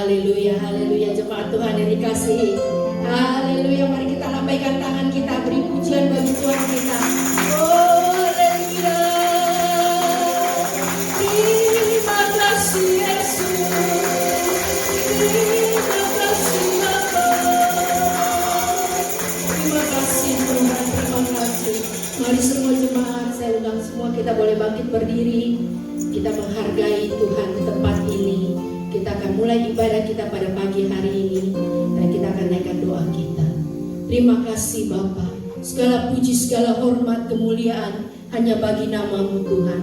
Haleluya, haleluya jemaat Tuhan yang dikasihi. Haleluya, mari kita lambaikan tangan kita, beri pujian bagi Tuhan kita. Oh, haleluya. Terima kasih Yesus. Terima kasih Bapa. Terima kasih Tuhan, terima kasih. Mari semua jemaat, saya undang semua kita boleh bangkit berdiri. Kita menghargai Tuhan di tempat ini. Kita akan mulai ibadah kita pada pagi hari ini dan kita akan naikkan doa kita. Terima kasih Bapa. Segala puji, segala hormat, kemuliaan hanya bagi nama-Mu Tuhan.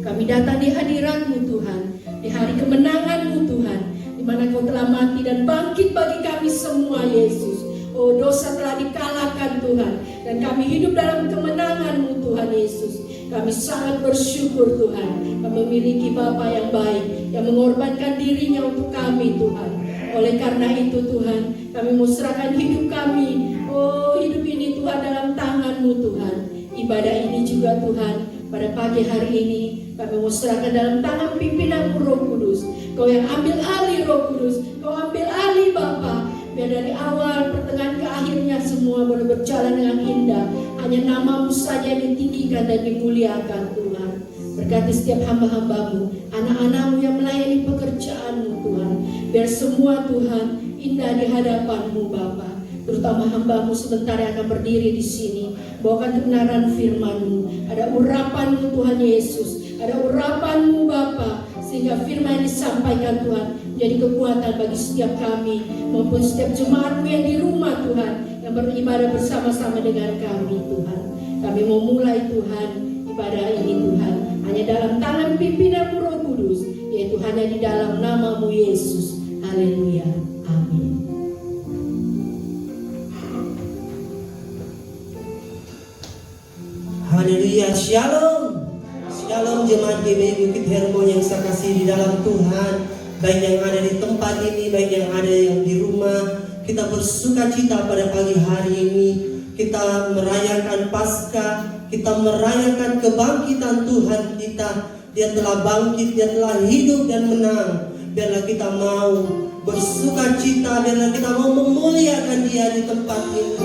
Kami datang di hadirat-Mu Tuhan, di hari kemenangan-Mu Tuhan, di mana Kau telah mati dan bangkit bagi kami semua Yesus. Oh, dosa telah dikalahkan Tuhan dan kami hidup dalam kemenangan-Mu Tuhan Yesus. Kami sangat bersyukur Tuhan, kami memiliki Bapa yang baik, yang mengorbankan dirinya untuk kami Tuhan. Oleh karena itu Tuhan, kami mau serahkan hidup kami. Oh, hidup ini Tuhan dalam tangan-Mu Tuhan. Ibadah ini juga Tuhan, pada pagi hari ini kami mau serahkan dalam tangan pimpinan-Mu Roh Kudus. Kau yang ambil alih Roh Kudus, Kau ambil alih Bapa. Biar dari awal, pertengahan ke akhirnya semua boleh berjalan dengan indah. Hanya nama-Mu saja yang ditinggikan dan dimuliakan Tuhan. Berkati setiap hamba-hamba-Mu, anak-anak-Mu yang melayani pekerjaan-Mu Tuhan. Biar semua Tuhan indah di hadapan-Mu Bapa. Terutama hamba-Mu sebentar yang akan berdiri di sini. Bawakan kebenaran firman-Mu. Ada urapan-Mu Tuhan Yesus. Ada urapan-Mu Bapa. Sehingga firman yang disampaikan Tuhan menjadi kekuatan bagi setiap kami maupun setiap jemaat-Mu yang di rumah Tuhan, yang beribadah bersama-sama dengan kami Tuhan. Kami mau mulai Tuhan ibadah ini Tuhan hanya dalam tangan pimpinan-Mu Roh Kudus, yaitu hanya di dalam nama-Mu Yesus. Haleluya, amin. Haleluya, shalom. Shalom jemaat GBI Bukit Hermon yang saya kasih di dalam Tuhan. Baik yang ada di tempat ini, baik yang ada yang di rumah. Kita bersuka cita pada pagi hari ini. Kita merayakan Paskah. Kita merayakan kebangkitan Tuhan kita. Dia telah bangkit, Dia telah hidup dan menang. Biarlah kita mau bersuka cita, biarlah kita mau memuliakan Dia di tempat ini.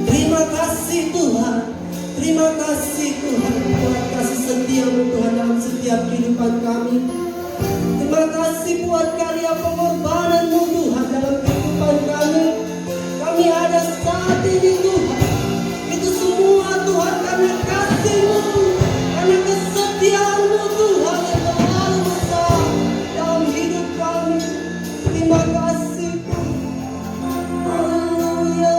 Terima kasih Tuhan. Terima kasih Tuhan buat kasih setia-Mu Tuhan dalam setiap kehidupan kami. Terima kasih buat karya pengorbanan-Mu Tuhan dalam kehidupan kami. Kami ada saat ini Tuhan. Itu semua Tuhan karena kasih-Mu, karena kesetiaan-Mu Tuhan yang terlalu besar dalam hidup kami. Terima kasih Tuhan. Haleluya.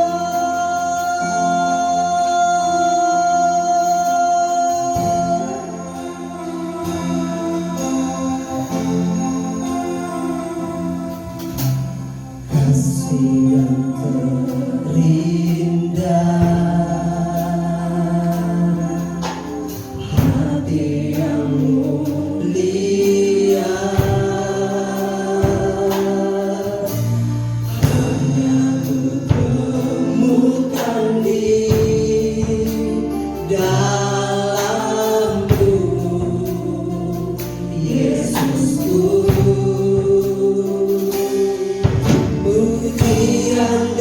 Yang terindah, hati yang mulia, hanya ku temukan di dalam-Mu, Yesusku. Pujian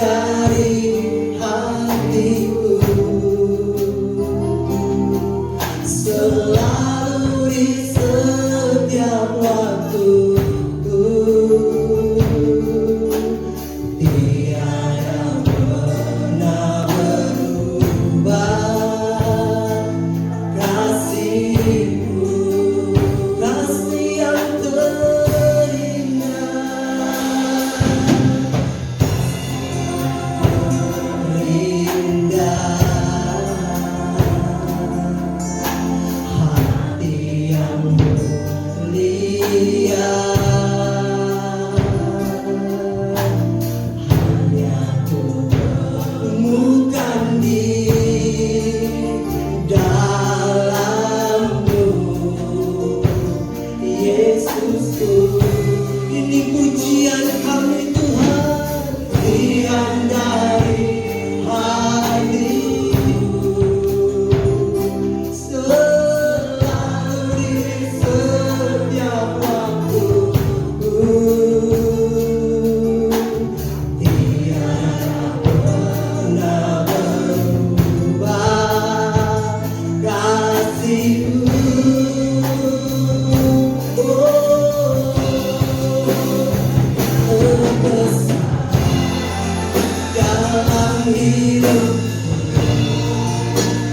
hidup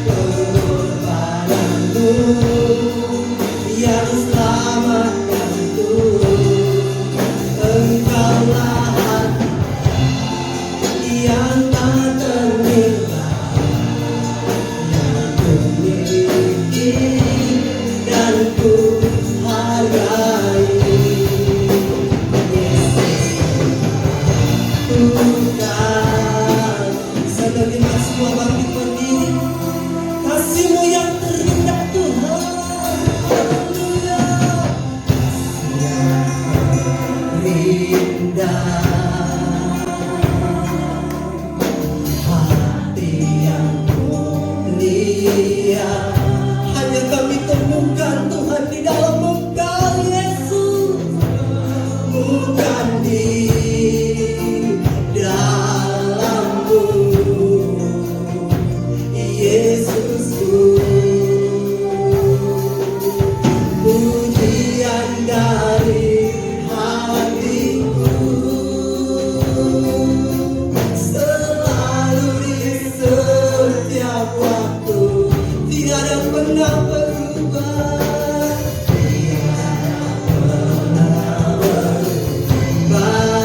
pengorbananmu yang selamatkanku. Engkaulah yang tak ternilai yang ku miliki dan ku hargai. Tuhan, sebagai semua bangkit berdiri, kasih-Mu yang terindah Tuhan. Haleluya. Indah hati yang mulia hanya kami temukan Tuhan di dalam Engkau Yesus, bukan di dalammu Yesusku. Pujian dari hatiku selalu di setiap waktu, tiada pernah berubah, tiada pernah berubah.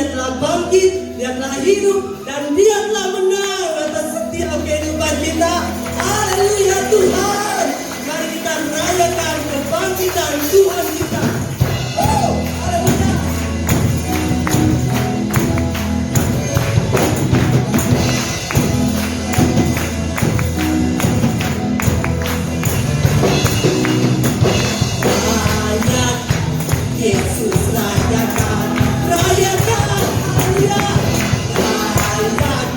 Dia telah bangkit, Dia telah hidup, dan Dia telah menang atas setiap kehidupan kita. Haleluya Tuhan. Mari kita rayakan kebangkitan Tuhan kita. Haleluya. Yesus rayakan, rayakan, haleluya. Rayakan,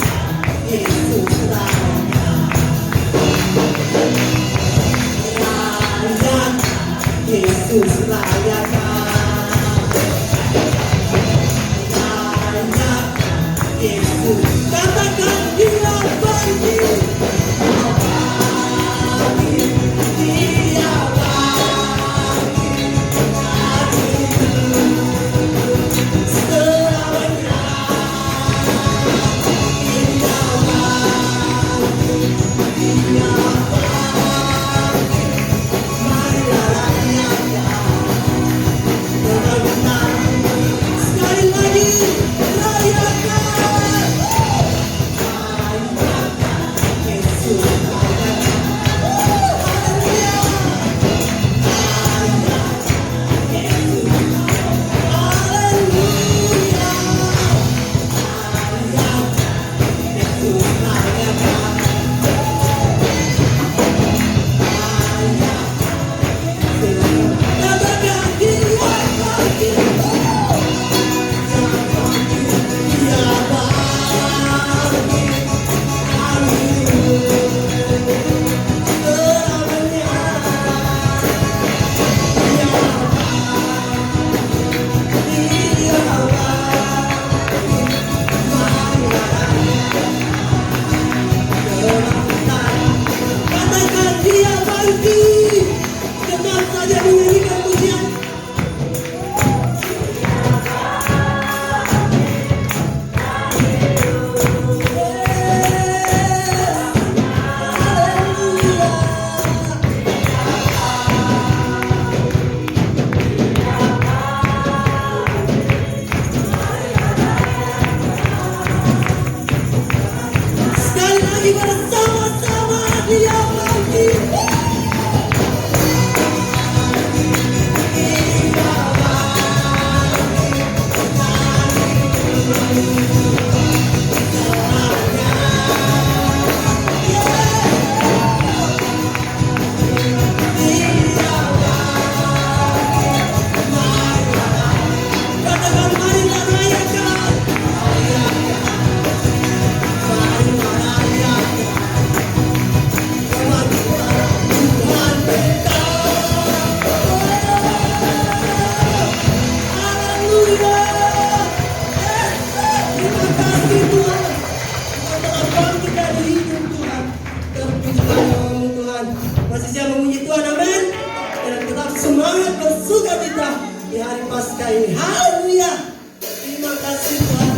Yesus rayakan. Rayakan, Yesus rayakan. Rayakan, Yesus. Katakan Dia bangkit. Bangkit, Dia bangkit. Sekali lagi, rayakan. Yesus rayakan. Haleluya. Yesus. Haleluya. Yesus rayakan. Katakan Dia bangkit. Dia bangkit. Selamanya. Dia katakan Dia bangkit. Tetap saja menyanyikan pujian. Sekali lagi bersama-sama Dia bangkit. Katakan marilah rayakan. Marilah rayakan. Kebangkitan Tuhan kita. Haleluya. Terima kasih Tuhan. Engkau telah bangkit dari hidup Tuhan. Terpujilah namamu Tuhan. Masih siap memuji Tuhan, amin. Dan tetap semangat bersuka cita di hari Paskah ini. Haleluya. Terima kasih Tuhan.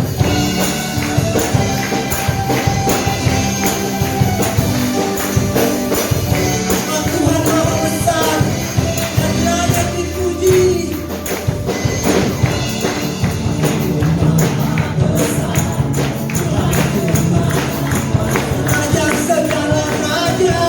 Tuhan Maha Besar dan layak dipuji. Raja segala raja.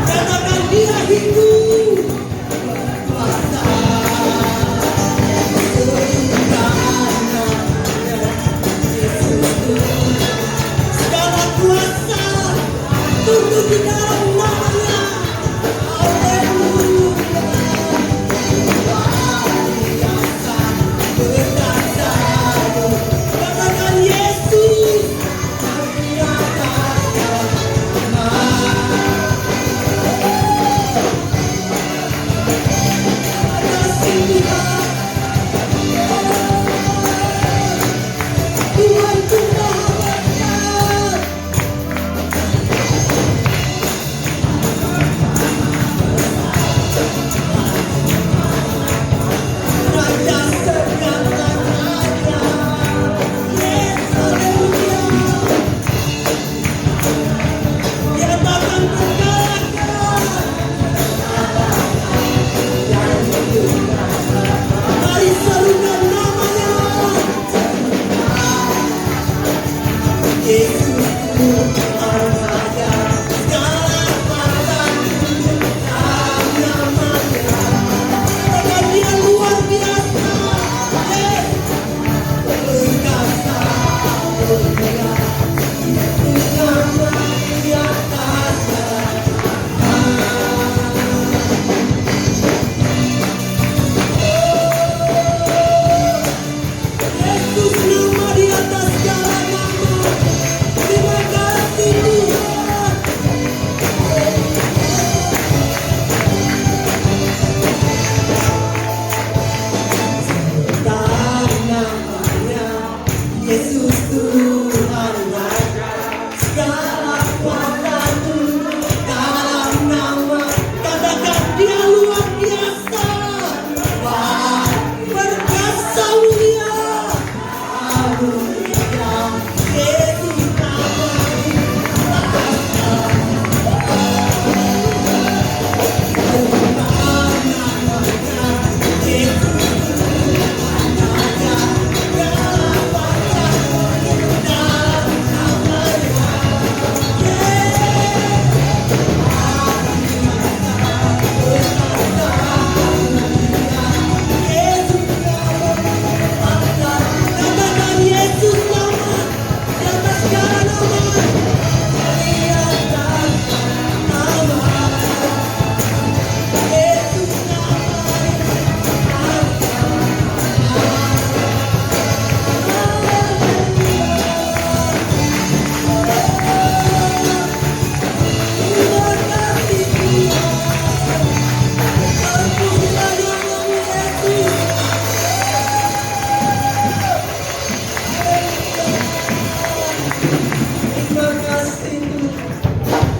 Katakan Dia hidup. Kuasa surganya. Yesus segala kuasa tunduk di dalam nama-Nya. Haleluya. Luar biasa berdasarmu. Katakan Yesus. Rayakan kasih Tuhan. Tuhan ku Maha Besar.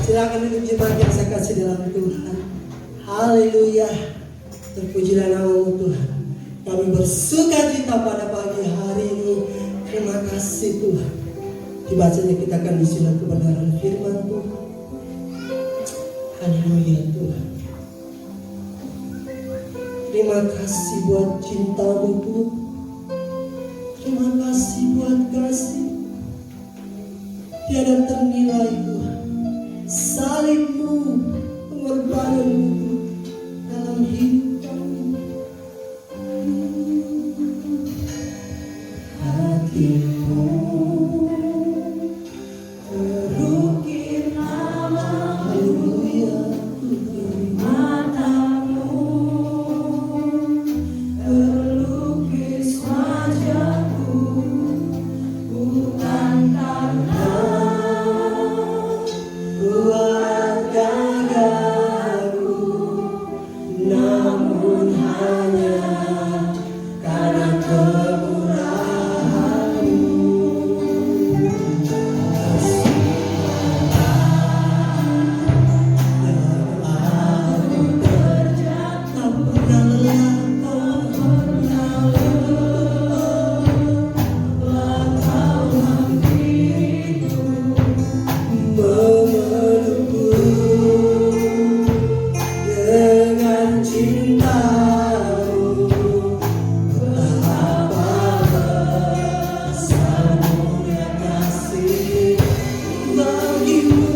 Silakan duduk jemaat yang saya kasih dalam Tuhan. Haleluya. Terpujilah nama-Mu Tuhan. Kami bersuka cita pada pagi hari ini. Terima kasih Tuhan. Dibacanya kita akan disilat kebenaran firman Tuhan. Haleluya Tuhan. Terima kasih buat cinta-Mu Tuhan. Terima kasih buat kasih tiada ternilai Tuhan. Salib-Mu, pengorbanan-Mu dalam hidup kami. Hatimu terukir nama, haleluya, matamu terlukis wajahku, bukan karena kuat gagahku, namun hanya karena kemurahan-Mu. Aku terjatuh, tak pernah lelah, tak pernah lelah, Kau hampiriku, memelukku dengan cinta-Mu. Betapa besar-Mu ya kasih bagi-Mu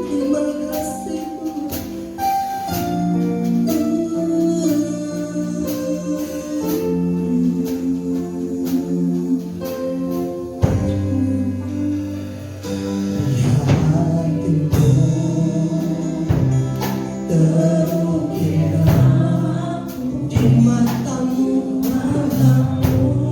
terima kasih hatiku terukir di matamu, matamu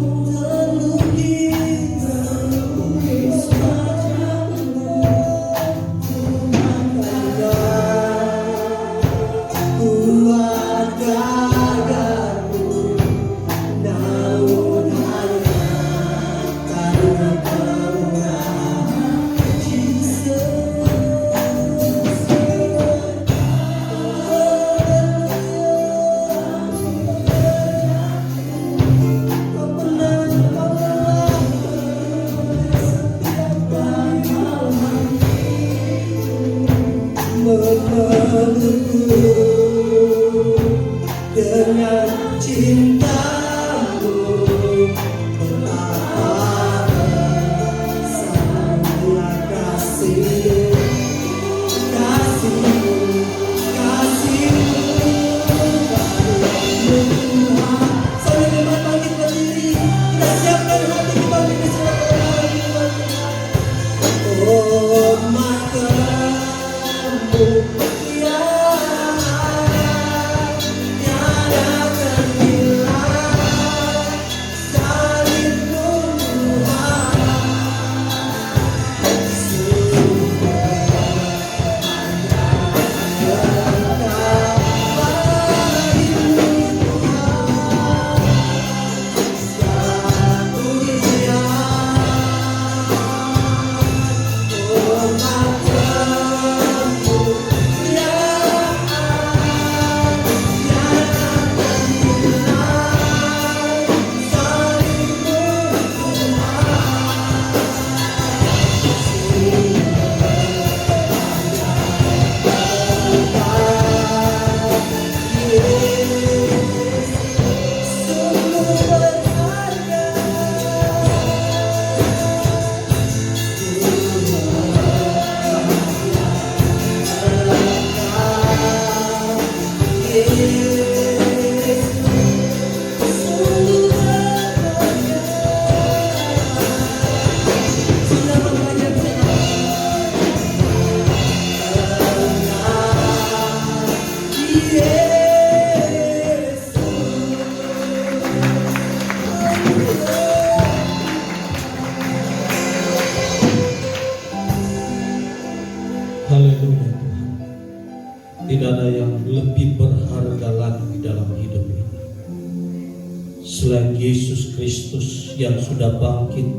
selain Yesus Kristus yang sudah bangkit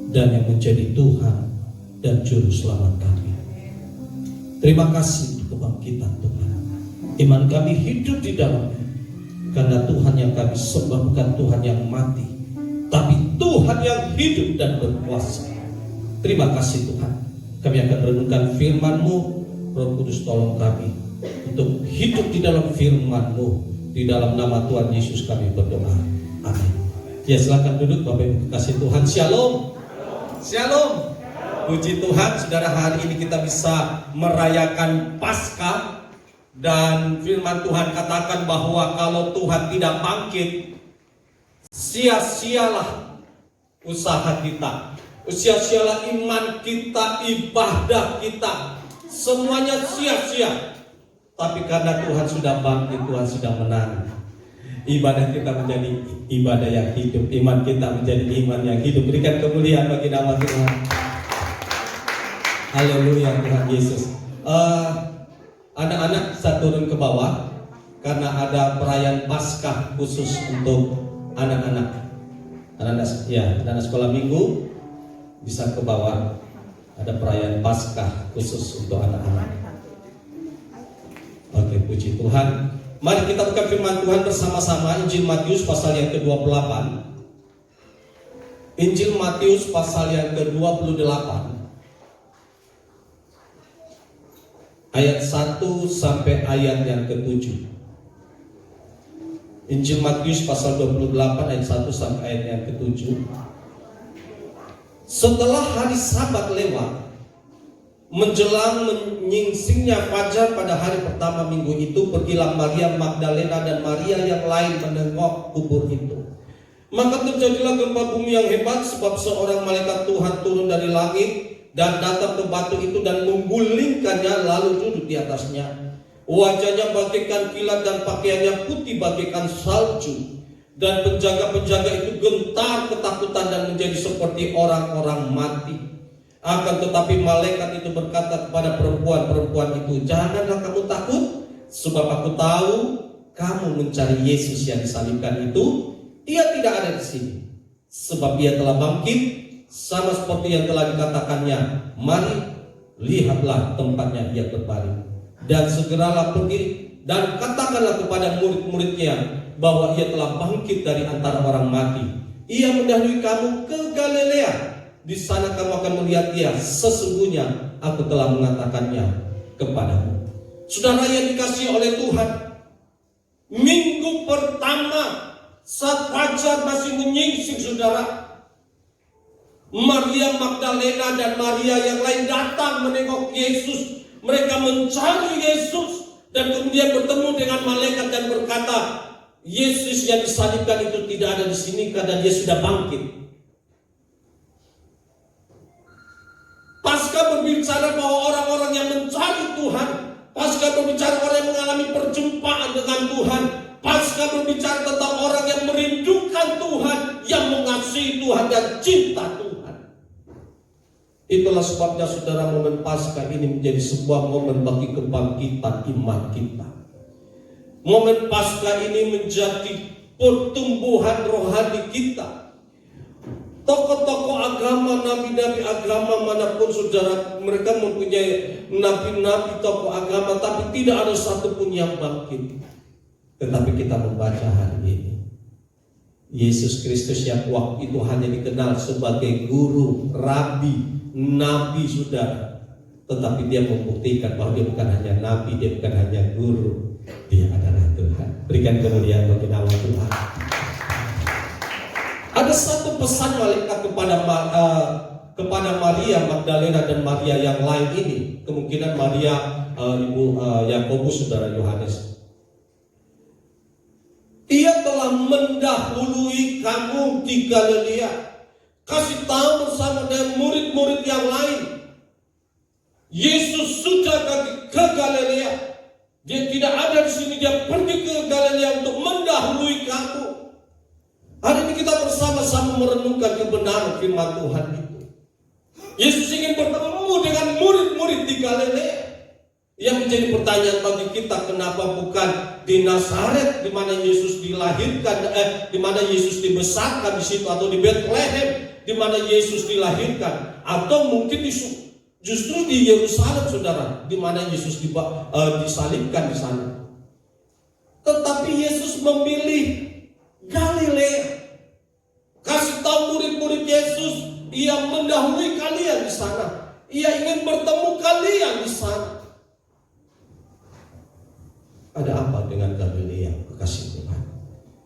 dan yang menjadi Tuhan dan Juru Selamat kami. Terima kasih untuk kebangkitan Tuhan. Iman kami hidup di dalamnya, karena Tuhan yang kami sembah bukan Tuhan yang mati, tapi Tuhan yang hidup dan berkuasa. Terima kasih Tuhan. Kami akan renungkan firman-Mu. Roh Kudus tolong kami untuk hidup di dalam firman-Mu. Di dalam nama Tuhan Yesus kami berdoa. Amin. Ya, silakan duduk Bapak Ibu kasih Tuhan. Shalom. Shalom. Puji Tuhan, saudara, hari ini kita bisa merayakan Paskah. Dan firman Tuhan katakan bahwa kalau Tuhan tidak bangkit, sia-sialah usaha kita, sia-sialah iman kita, ibadah kita, semuanya sia-sia. Tapi karena Tuhan sudah bangkit, Tuhan sudah menang, ibadah kita menjadi ibadah yang hidup, iman kita menjadi iman yang hidup. Berikan kemuliaan bagi nama Tuhan. Haleluya Tuhan Yesus. Anak-anak saya turun ke bawah karena ada perayaan Paskah khusus untuk anak-anak. Anak-anak sekolah minggu bisa ke bawah. Ada perayaan Paskah khusus untuk anak-anak. Oke, puji Tuhan. Mari kita buka firman Tuhan bersama-sama. Injil Matius pasal yang ke-28. Injil Matius pasal yang ke-28. Ayat 1 sampai ayat yang ke-7. Injil Matius pasal 28 ayat 1 sampai ayat yang ke-7. Setelah hari Sabat lewat, menjelang menyingsingnya fajar pada hari pertama minggu itu, pergilah Maria Magdalena dan Maria yang lain menengok kubur itu. Maka terjadilah gempa bumi yang hebat, sebab seorang malaikat Tuhan turun dari langit dan datang ke batu itu dan menggulingkannya, lalu duduk di atasnya. Wajahnya bagaikan kilat dan pakaiannya putih bagaikan salju. Dan penjaga-penjaga itu gentar ketakutan dan menjadi seperti orang-orang mati. Akan tetapi malaikat itu berkata kepada perempuan-perempuan itu, "Janganlah kamu takut, sebab aku tahu kamu mencari Yesus yang disalibkan itu. Ia tidak ada di sini, sebab ia telah bangkit, sama seperti yang telah dikatakannya. Mari, lihatlah tempatnya ia berbaring. Dan segeralah pergi dan katakanlah kepada murid-muridnya bahwa ia telah bangkit dari antara orang mati. Ia mendahului kamu ke Galilea. Di sana kamu akan melihat dia. Sesungguhnya aku telah mengatakannya kepadamu." Saudara yang dikasihi oleh Tuhan, minggu pertama saat fajar masih menyingsing, saudara, Maria Magdalena dan Maria yang lain datang menengok Yesus. Mereka mencari Yesus dan kemudian bertemu dengan malaikat dan berkata, "Yesus yang disalibkan itu tidak ada di sini karena dia sudah bangkit." Paskah berbicara bahwa orang-orang yang mencari Tuhan, Paskah berbicara orang yang mengalami perjumpaan dengan Tuhan, Paskah berbicara tentang orang yang merindukan Tuhan, yang mengasihi Tuhan dan cinta Tuhan. Itulah sebabnya saudara, momen Paskah ini menjadi sebuah momen bagi kebangkitan iman kita. Momen Paskah ini menjadi pertumbuhan rohani kita. Tokoh-tokoh agama, nabi-nabi agama manapun saudara, mereka mempunyai nabi-nabi tokoh agama, tapi tidak ada satupun yang bangkit. Tetapi kita membaca hari ini, Yesus Kristus yang waktu itu hanya dikenal sebagai guru, rabi, nabi, saudara, tetapi dia membuktikan bahwa dia bukan hanya nabi, dia bukan hanya guru, dia adalah Tuhan. Berikan kemuliaan bagi nama Tuhan. Ada satu pesan malaikat kepada Maria Magdalena dan Maria yang lain ini. Kemungkinan Maria ibu Yakobus, saudara Yohanes. Ia telah mendahului kamu di Galilea. Kasih tahu bersama dengan murid-murid yang lain. Yesus sudah ke Galilea. Dia tidak ada di sini. Dia pergi ke Galilea untuk mendahului kamu. Hari ini kita bersama-sama merenungkan kebenaran firman Tuhan itu. Yesus ingin bertemu dengan murid-murid di Galilea. Yang menjadi pertanyaan bagi kita, kenapa bukan di Nazaret di mana Yesus dilahirkan, di mana Yesus dibesarkan di situ, atau di Bethlehem di mana Yesus dilahirkan, atau mungkin justru di Yerusalem, saudara, di mana Yesus disalibkan di sana. Tetapi Yesus memilih Galilea. Kasih tahu murid-murid Yesus, ia mendahului kalian di sana. Ia ingin bertemu kalian di sana. Ada apa dengan Galilea, kekasih Tuhan?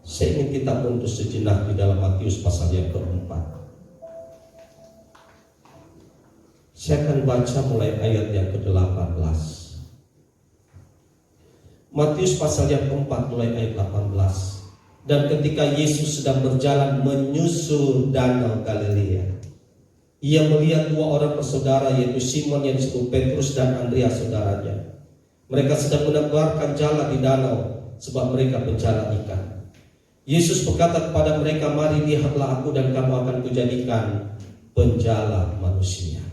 Saya ingin kita untuk sejenak di dalam Matius pasal yang keempat. Saya akan baca mulai ayat yang ke-18. Matius pasal yang keempat mulai ayat 18. Dan ketika Yesus sedang berjalan menyusul danau Galilea, ia melihat dua orang bersaudara, yaitu Simon yang disebut Petrus dan Andreas saudaranya. Mereka sedang menebarkan jala di danau, sebab mereka penjala ikan. Yesus berkata kepada mereka, mari lihatlah aku dan kamu akan kujadikan penjala manusia.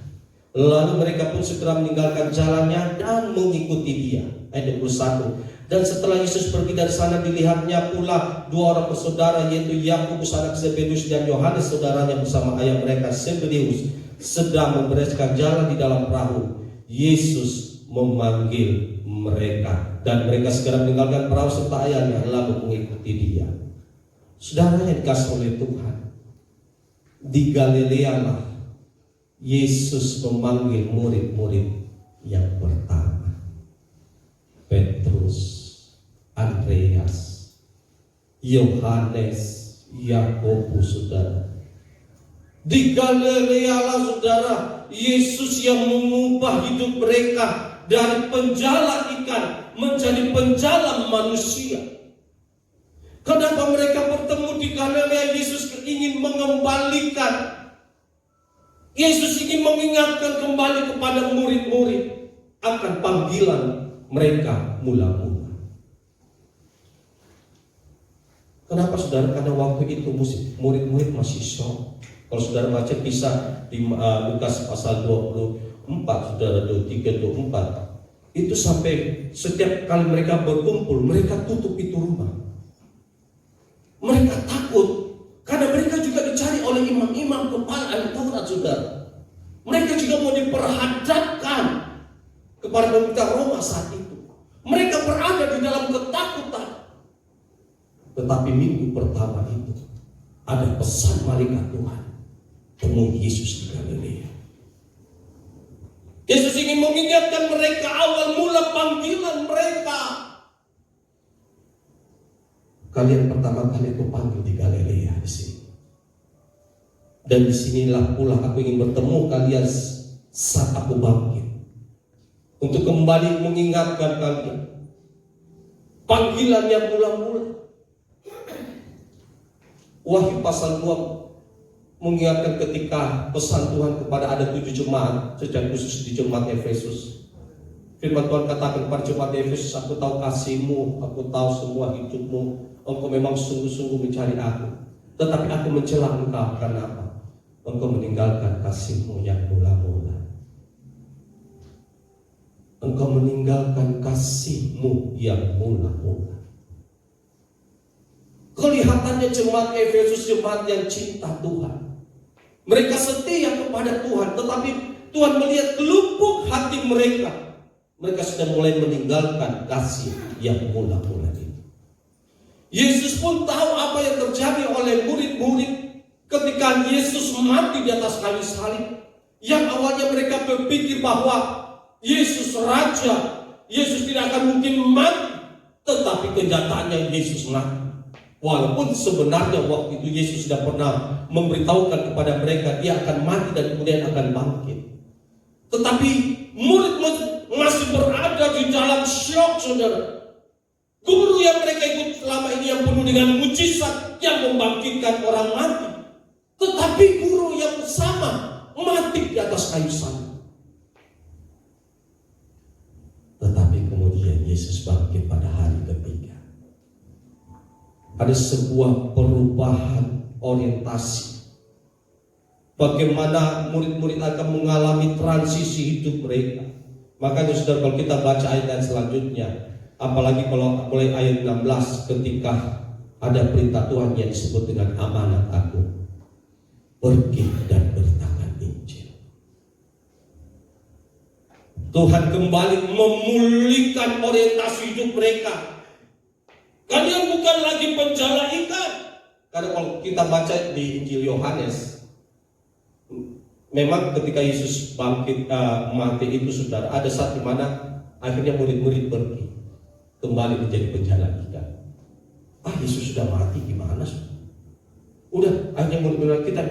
Lalu mereka pun segera meninggalkan jalannya dan mengikuti dia. Ayat 21. Dan setelah Yesus pergi dari sana, dilihatnya pula dua orang bersaudara, yaitu Yakobus anak Zebedus dan Yohanes saudaranya bersama ayah mereka Zebedeus sedang membereskan jala di dalam perahu. Yesus memanggil mereka dan mereka segera meninggalkan perahu serta ayahnya lalu mengikuti dia. Saudara yang dikasihi oleh Tuhan, di Galilea lah Yesus memanggil murid-murid yang pertama, Petrus, Andreas, Yohanes, Yakobus, saudara. Di Galilea lah, saudara, Yesus yang mengubah hidup mereka dari penjala ikan menjadi penjala manusia. Kenapa mereka bertemu di Galilea? Yesus ingin mengembalikan, Yesus ingin mengingatkan kembali kepada murid-murid akan panggilan mereka mula-mula. Kenapa, saudara? Karena waktu itu murid-murid masih shock. Kalau saudara baca kisah di Lukas pasal 24, saudara, 23, 24, itu sampai setiap kali mereka berkumpul, mereka tutup itu rumah. Mereka takut karena mereka juga dicari oleh imam-imam kepala Taurat, saudara. Mereka juga mau diperhadapkan kepada pemerintah Roma saat itu. Mereka berada di dalam ketakutan. Tetapi minggu pertama itu ada pesan malaikat Tuhan, temui Yesus di Galilea. Yesus ingin mengingatkan mereka awal mula panggilan mereka. Kalian pertama kali aku panggil di Galilea di sini. Dan disinilah pula aku ingin bertemu kalian saat aku bangkit, untuk kembali mengingatkan kalian panggilan yang mula-mula. Wahyu pasal 2 mengingatkan ketika pesan Tuhan kepada ada 7 jemaat, secara khusus di jemaat Efesus. Firman Tuhan katakan kepada jemaat Efesus, aku tahu kasihmu, aku tahu semua hidupmu, engkau memang sungguh-sungguh mencari aku, tetapi aku mencela engkau. Karena apa? Engkau meninggalkan kasihmu yang mula-mula. Engkau meninggalkan kasihmu yang mula-mula. Kelihatannya jemaat Efesus jemaat yang cinta Tuhan. Mereka setia kepada Tuhan, tetapi Tuhan melihat kelupuk hati mereka. Mereka sudah mulai meninggalkan kasih yang mula-mula itu. Yesus pun tahu apa yang terjadi oleh murid-murid ketika Yesus mati di atas kayu salib. Yang awalnya mereka berpikir bahwa Yesus raja, Yesus tidak akan mungkin mati, tetapi kenyataannya Yesus mati. Walaupun sebenarnya waktu itu Yesus sudah pernah memberitahukan kepada mereka dia akan mati dan kemudian akan bangkit. Tetapi murid-murid masih berada di dalam syok, saudara. Guru yang mereka ikut selama ini yang penuh dengan mujizat yang membangkitkan orang mati, tetapi guru yang sama mati di atas kayu salib. Tetapi kemudian Yesus bangkit pada hari ketiga. Ada sebuah perubahan orientasi. Bagaimana murid-murid akan mengalami transisi hidup mereka. Makanya saudara, kalau kita baca ayat selanjutnya, apalagi kalau mulai ayat 16, ketika ada perintah Tuhan yang disebut dengan amanat agung, pergi dan beritakan Injil. Tuhan kembali memulihkan orientasi hidup mereka. Kalian bukan lagi penjala ikan. Karena kalau kita baca di Injil Yohanes, memang ketika Yesus bangkit mati itu, saudara, ada saat di mana akhirnya murid-murid pergi kembali menjadi penjala ikan. Yesus sudah mati, gimana? Udah, akhirnya murid-murid kita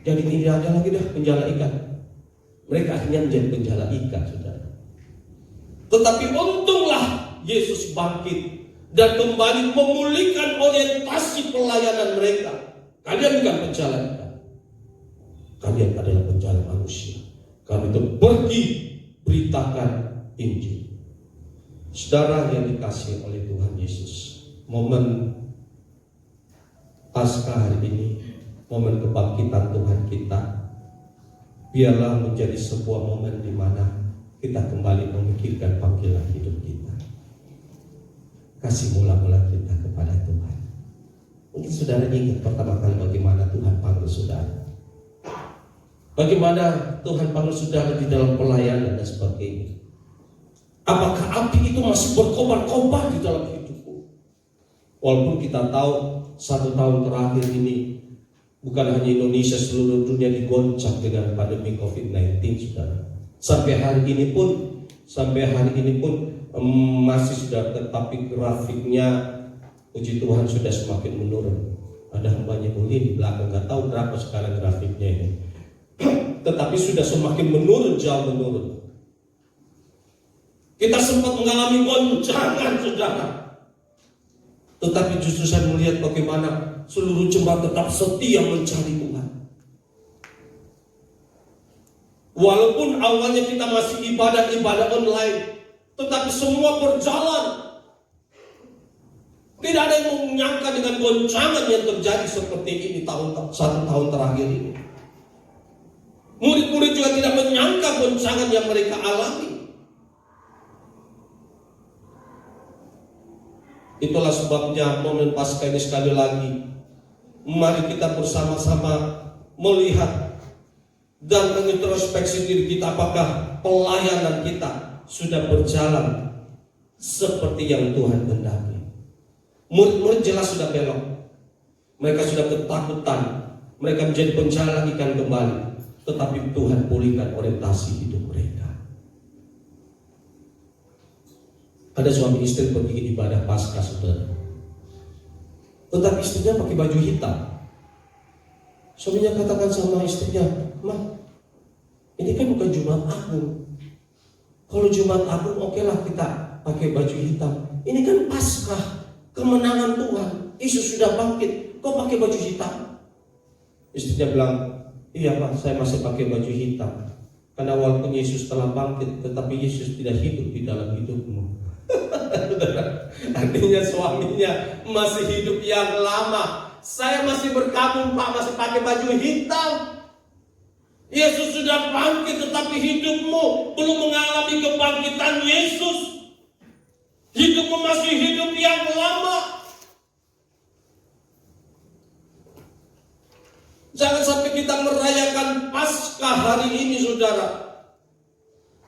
jadi tidak ada lagi dah penjala ikan. Mereka akhirnya menjadi penjala ikan, saudara. Tetapi untunglah Yesus bangkit dan kembali memulihkan orientasi pelayanan mereka. Kalian bukan penjala ikan, kalian adalah penjala manusia. Kami itu pergi beritakan Injil. Saudara yang dikasihi oleh Tuhan Yesus, momen Paskah hari ini, momen kebangkitan Tuhan kita, biarlah menjadi sebuah momen di mana kita kembali memikirkan panggilan hidup kita. Kasih mula-mula kita kepada Tuhan. Mungkin saudara ingat pertama kali bagaimana Tuhan panggil saudara, bagaimana Tuhan panggil saudara di dalam pelayanan dan sebagainya. Apakah api itu masih berkobar-kobar di dalam hidupmu? Walaupun kita tahu 1 tahun terakhir ini bukan hanya Indonesia, seluruh dunia digoncang dengan pandemi COVID-19, saudara. Sampai hari ini pun masih sudah, tetapi grafiknya puji Tuhan sudah semakin menurun. Ada hambanya Uli di belakang, nggak tahu berapa sekarang grafiknya ini. Tetapi sudah semakin menurun, jauh menurun. Kita sempat mengalami goncangan, saudara. Tetapi justru saya melihat bagaimana seluruh jemaat tetap setia mencari Tuhan. Walaupun awalnya kita masih ibadah online, tetapi semua berjalan. Tidak ada yang menyangka dengan goncangan yang terjadi seperti ini 1 tahun terakhir ini. Murid-murid juga tidak menyangka goncangan yang mereka alami. Itulah sebabnya momen Paskah ini sekali lagi, mari kita bersama-sama melihat dan mengintrospeksi diri kita, apakah pelayanan kita sudah berjalan seperti yang Tuhan kehendaki. Murid-murid jelas sudah belok, mereka sudah ketakutan, mereka menjadi penjala ikan kembali, tetapi Tuhan pulihkan orientasi hidup mereka. Ada suami istri pergi ibadah Paskah, saudara, tetapi istrinya pakai baju hitam. Suaminya katakan sama istrinya, "Mah, ini kan bukan Jumat Agung. Kalau Jumat Agung okelah kita pakai baju hitam. Ini kan Paskah, kemenangan Tuhan. Yesus sudah bangkit, kok pakai baju hitam?" Istrinya bilang, "Iya Pak, saya masih pakai baju hitam. Karena walaupun Yesus telah bangkit, tetapi Yesus tidak hidup di dalam hidupmu." Artinya suaminya masih hidup yang lama. "Saya masih berkabung Pak, masih pakai baju hitam. Yesus sudah bangkit, tetapi hidupmu belum mengalami kebangkitan Yesus. Hidupmu masih hidup yang lama." Jangan sampai kita merayakan Paskah hari ini, saudara,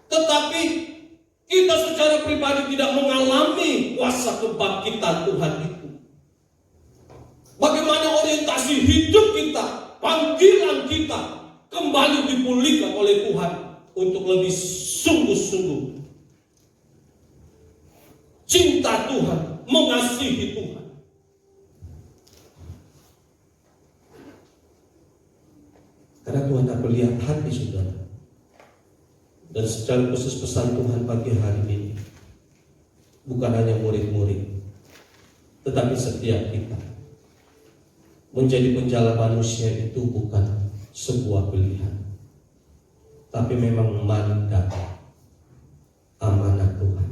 tetapi kita secara pribadi tidak mengalami kuasa kebangkitan Tuhan itu. Bagaimana orientasi hidup kita, panggilan kita kembali dipulihkan oleh Tuhan untuk lebih sungguh-sungguh cinta Tuhan, mengasihi Tuhan. Karena Tuhan akan lihat hati saudara. Dan secara khusus pesan Tuhan pagi hari ini, bukan hanya murid-murid, tetapi setiap kita. Menjadi penjala manusia itu bukan sebuah pilihan, tapi memang mandat, amanat Tuhan.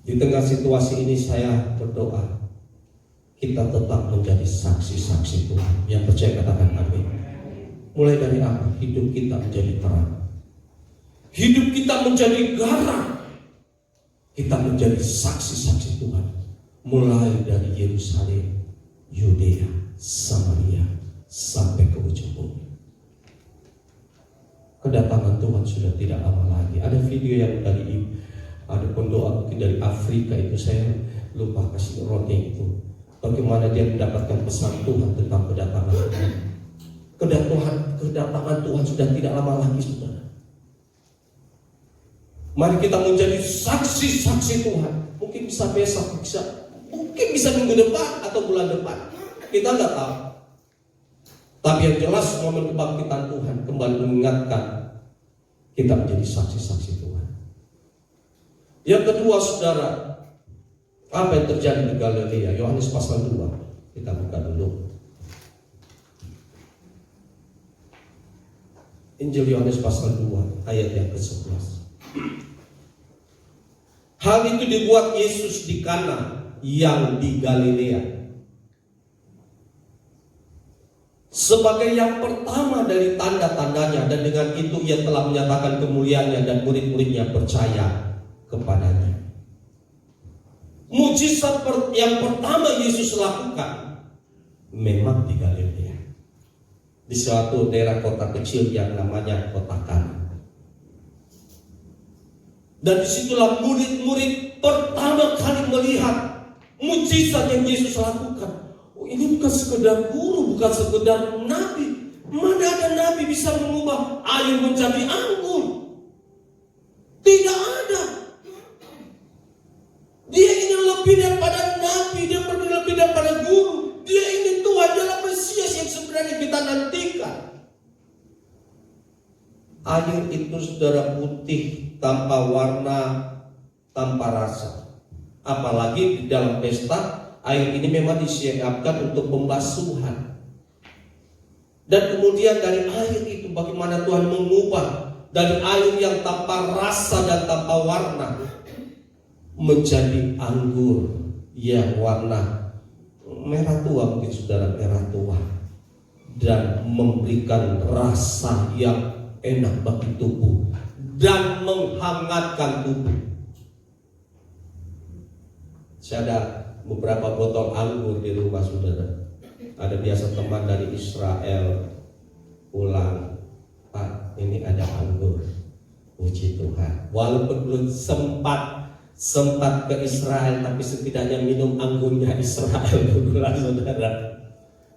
Di tengah situasi ini saya berdoa, kita tetap menjadi saksi-saksi Tuhan. Yang percaya katakan amin. Mulai dari apa? Hidup kita menjadi terang. hidup kita menjadi garam, kita menjadi saksi-saksi Tuhan, mulai dari Yerusalem, Yudea, Samaria, sampai ke ujung bumi. Kedatangan Tuhan sudah tidak lama lagi. Ada video yang ada pendoa mungkin dari Afrika itu, saya lupa kasih roti itu, bagaimana dia mendapatkan pesan Tuhan tentang kedatangan Tuhan. Kedatangan Tuhan sudah tidak lama lagi, saudara. Mari kita menjadi saksi-saksi Tuhan. Mungkin bisa besok, mungkin bisa minggu depan atau bulan depan, kita nggak tahu. Tapi yang jelas momen kebangkitan Tuhan kembali mengingatkan kita menjadi saksi-saksi Tuhan. Yang kedua, saudara, apa yang terjadi di Galilea? Yohanes pasal 2. Kita buka dulu. Injil Yohanes pasal 2 ayat yang ke-11. Hal itu dibuat Yesus di Kana yang di Galilea sebagai yang pertama dari tanda-tandanya, dan dengan itu ia telah menyatakan kemuliaannya dan murid-muridnya percaya kepadanya. Mujizat yang pertama Yesus lakukan memang di Galilea, di suatu daerah kota kecil yang namanya kota Kana. Dan disitulah murid-murid pertama kali melihat mujizat yang Yesus lakukan. Oh, ini bukan sekedar guru, bukan sekedar nabi. Mana ada nabi bisa mengubah air menjadi anggur? Tidak ada. Dia ingin lebih daripada nabi, dia perlu lebih daripada guru. Dia ingin Tuhan adalah Mesias yang sebenarnya kita nantikan. Air itu, saudara, putih, tanpa warna, tanpa rasa. Apalagi di dalam pesta, air ini memang disiapkan untuk pembasuhan. Dan kemudian dari air itu bagaimana Tuhan mengubah dari air yang tanpa rasa dan tanpa warna menjadi anggur yang warna merah tua, mungkin saudara, merah tua, dan memberikan rasa yang enak bagi tubuh dan menghangatkan tubuh. Saya ada beberapa botol anggur di rumah, saudara. Ada biasa teman dari Israel pulang, Pak, ini ada anggur. Puji Tuhan. Walaupun belum sempat ke Israel, tapi setidaknya minum anggurnya Israel dulu lah, saudara.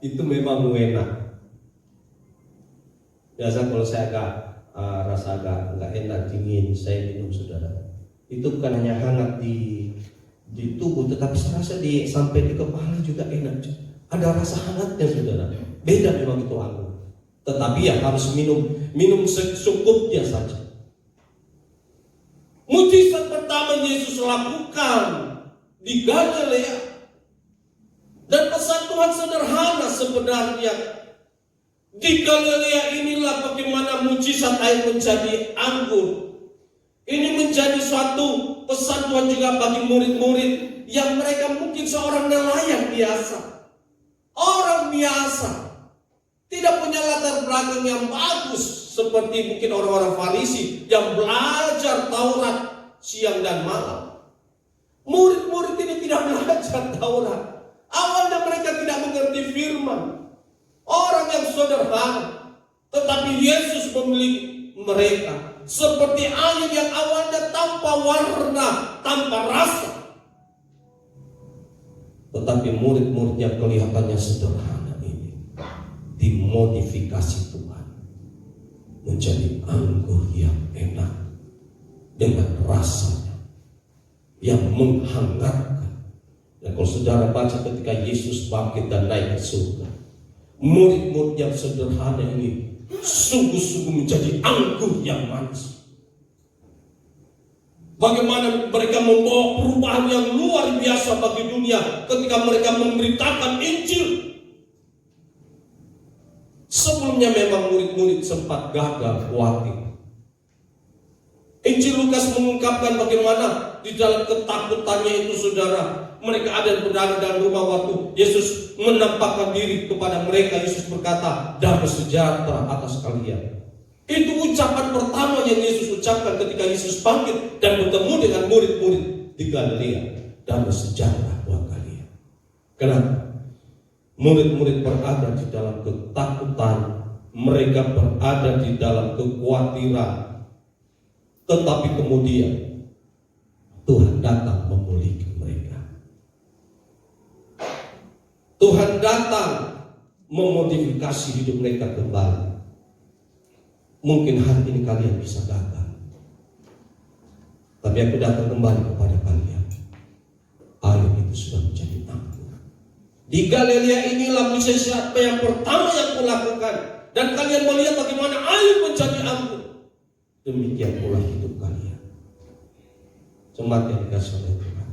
Itu memang enak. Biasa kalau saya rasa agak enak, dingin, saya minum, saudara. Itu bukan hanya hangat di tubuh, tetapi saya rasa sampai di kepala juga enak. Ada rasa hangatnya, saudara. Beda memang itu anggur. Tetapi ya harus minum secukupnya saja. Mujizat pertama Yesus lakukan di Galilea, dan pesan Tuhan sederhana sebenarnya. Di Galilea inilah bagaimana mujizat air menjadi anggur. Ini menjadi suatu pesan Tuhan juga bagi murid-murid yang mereka mungkin seorang nelayan biasa, orang biasa, tidak punya latar belakang yang bagus seperti mungkin orang-orang Farisi yang belajar Taurat siang dan malam. Murid-murid ini tidak belajar Taurat. Awalnya mereka tidak mengerti firman. Orang yang sederhana, tetapi Yesus memilih mereka seperti air yang awalnya tanpa warna, tanpa rasa. Tetapi murid-muridnya kelihatannya sederhana ini dimodifikasi Tuhan menjadi anggur yang enak dengan rasanya yang menghangatkan. Dan kalau saudara baca ketika Yesus bangkit dan naik ke surga, murid-murid yang sederhana ini sungguh-sungguh menjadi anggur yang manis. Bagaimana mereka membawa perubahan yang luar biasa bagi dunia ketika mereka memberitakan Injil. Sebelumnya memang murid-murid sempat gagal khawatir. Injil Lukas mengungkapkan bagaimana di dalam ketakutannya itu, saudara, mereka ada berada dalam rumah waktu Yesus menampakkan diri kepada mereka. Yesus berkata, damai sejahtera atas kalian. Itu ucapan pertama yang Yesus ucapkan ketika Yesus bangkit dan bertemu dengan murid-murid di Galilea. Damai sejahtera buat kalian. Kenapa? Murid-murid berada di dalam ketakutan, mereka berada di dalam kekhawatiran. Tetapi kemudian Tuhan datang memulihkan mereka. Tuhan datang memodifikasi hidup mereka kembali. Mungkin hari ini kalian bisa gagal, tapi aku datang kembali kepada kalian. Air itu sudah menjadi anggur. Di Galilea inilah prosesi apa yang pertama yang kulakukan, dan kalian melihat bagaimana air menjadi anggur. Demikian pula hidup kalian. Jemaat yang dikasihi oleh Tuhan,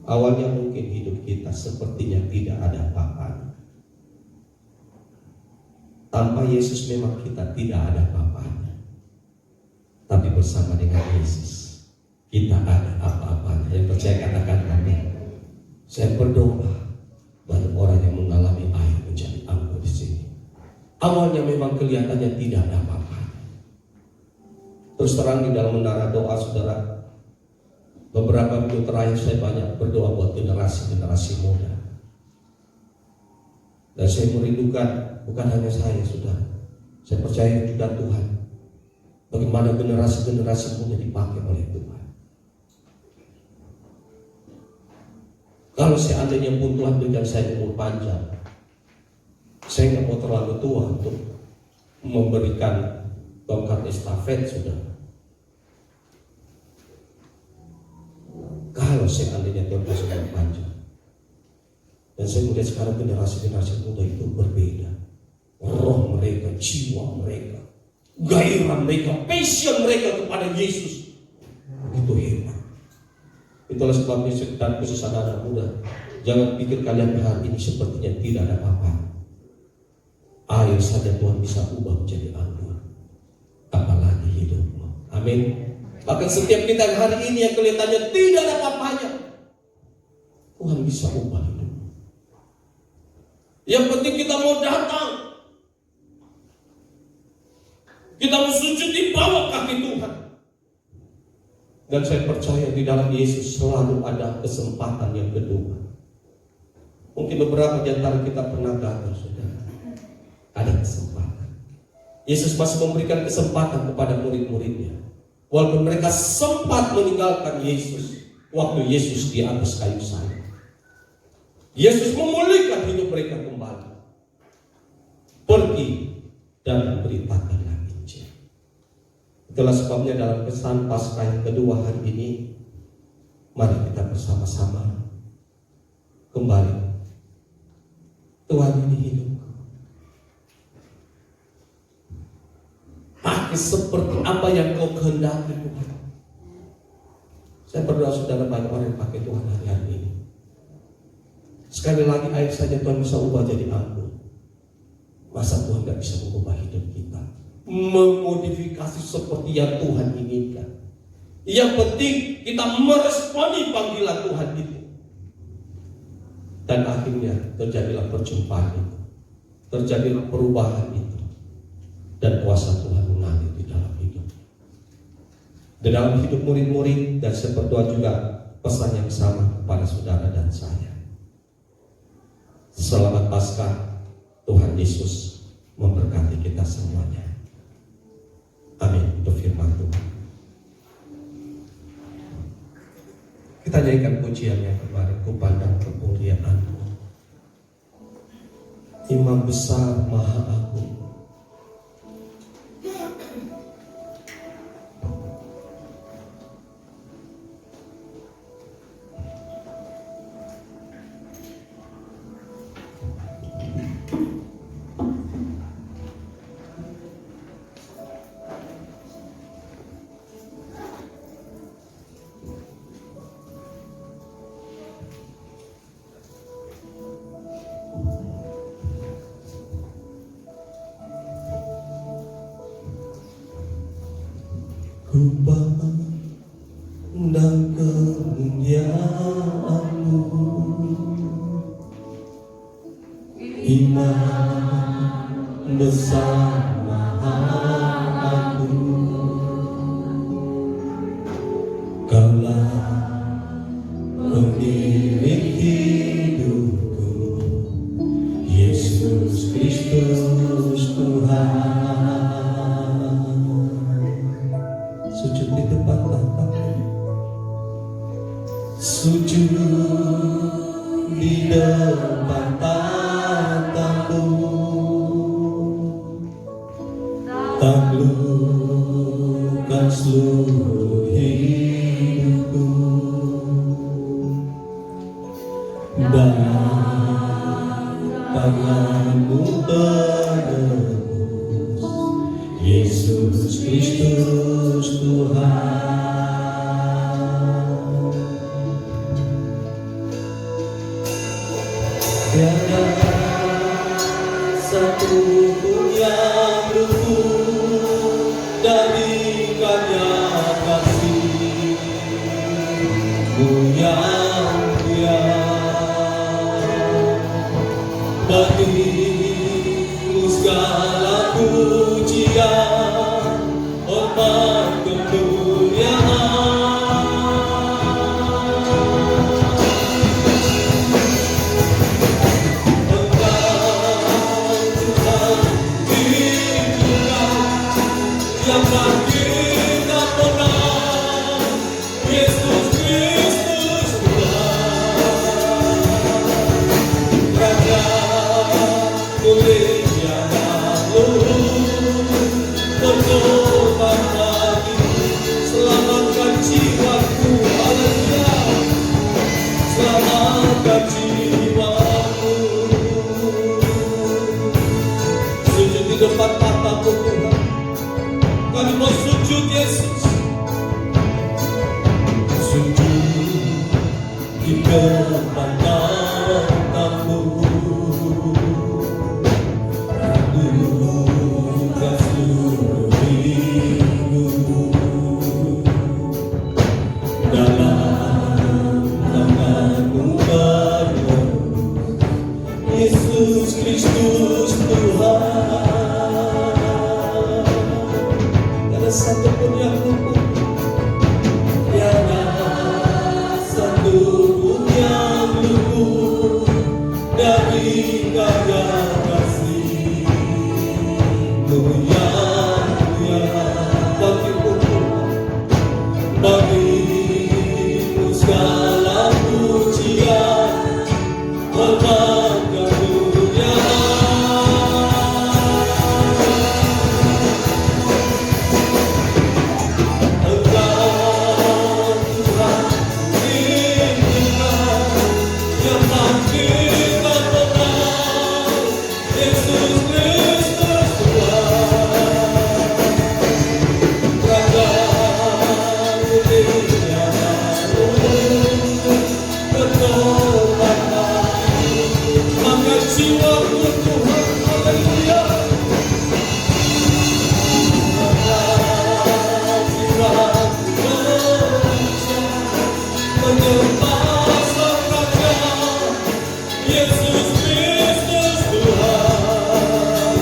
awalnya mungkin hidup kita sepertinya tidak ada apa-apa. Tanpa Yesus memang kita tidak ada apa-apanya. Tapi bersama dengan Yesus kita ada apa-apanya. Yang percaya katakan amin. Saya berdoa banyak orang yang mengalami air menjadi anggur di sini. Awalnya memang kelihatannya tidak ada apa-apanya. Terus terang di dalam menara doa saudara, beberapa minggu terakhir saya banyak berdoa buat generasi muda. Dan saya merindukan bukan hanya saya, saudara. Saya percaya juga Tuhan. Bagaimana generasi muda dipakai oleh Tuhan. Kalau seandainya pun Tuhan berikan saya umur panjang, saya nggak mau terlalu tua untuk memberikan tongkat estafet, saudara. Kalau seandainya Tuhan kasih umur panjang. Dan saya melihat sekarang generasi muda itu berbeda. Roh mereka, jiwa mereka, gairah mereka, passion mereka kepada Yesus itu hebat. Itulah sebabnya dan khusus anak muda, jangan pikir kalian hari ini sepertinya tidak ada apa-apa. Air saja Tuhan bisa ubah menjadi anggur, apalagi hidupmu. Amin. Bahkan setiap kita yang hari ini yang kelihatannya tidak ada apa-apanya, Tuhan bisa ubah hidup. Yang penting kita mau datang, kita mau sujud di bawah kaki Tuhan. Dan saya percaya di dalam Yesus selalu ada kesempatan yang kedua. Mungkin beberapa di antara kita pernah gagal, saudara. Ada kesempatan. Yesus masih memberikan kesempatan kepada murid-muridnya. Walaupun mereka sempat meninggalkan Yesus waktu Yesus di atas kayu salib. Yesus memulihkan hidup mereka kembali. Pergi dan beritakanlah Injil. Itulah sebabnya dalam pesan Paskah yang kedua hari ini, mari kita bersama-sama kembali. Tuhan, ini hidupku. Pakai seperti apa yang kau kehendaki, Tuhan. Saya berdoa saudara banyak orang yang pakai Tuhan hari-hari ini. Sekali lagi air saja Tuhan bisa ubah jadi anggur. Masa Tuhan tidak bisa mengubah hidup kita, memodifikasi seperti yang Tuhan inginkan. Yang penting kita meresponi panggilan Tuhan itu. Dan akhirnya terjadilah perjumpaan itu, terjadilah perubahan itu, dan kuasa Tuhan mengalir di dalam hidup. Di dalam hidup murid-murid, dan saya berdoa juga pesan yang sama kepada saudara dan saya. Selamat Paskah, Tuhan Yesus memberkati kita semuanya. Amin. Itu firman Tuhan. Kita nyanyikan pujian yang kemarin, Kupandang kemuliaan-Mu, Imam besar Maha Agung. Kupandang kemuliaan-Mu, Imam besar Maha di depan tatamu, taklukkan seluruh hidupku dan tanganmu penebus, Yesus Kristus Tuhan. Tiada satu pun yang luput dari karya kasih-Mu yang mulia. Bagimu segala pujian, hormat, kemuliaan. Yang bangkit dan menang, Yesus Kristus Tuhan. Raja mulia dan luhur, bertobat lagi, selamatkan jiwaku, haleluya. Selamatkan jiwaku. Sujud di depan tatamu Tuhan. Kami mau sujud Yesus, sujud di depan tatamu, buka seluruh hidupku dalam tanganmu penebus, Yesus Kristus Tuhan. Satu pun yang luput, tiada satu pun yang luput dari karya kasih-Mu yang mulia. Bagimu segala pujian, hormat, kemuliaan. Jiwaku Tuhan, haleluya. Jiwaku menyembah Sang Raja, Yesus Kristus Tuhan.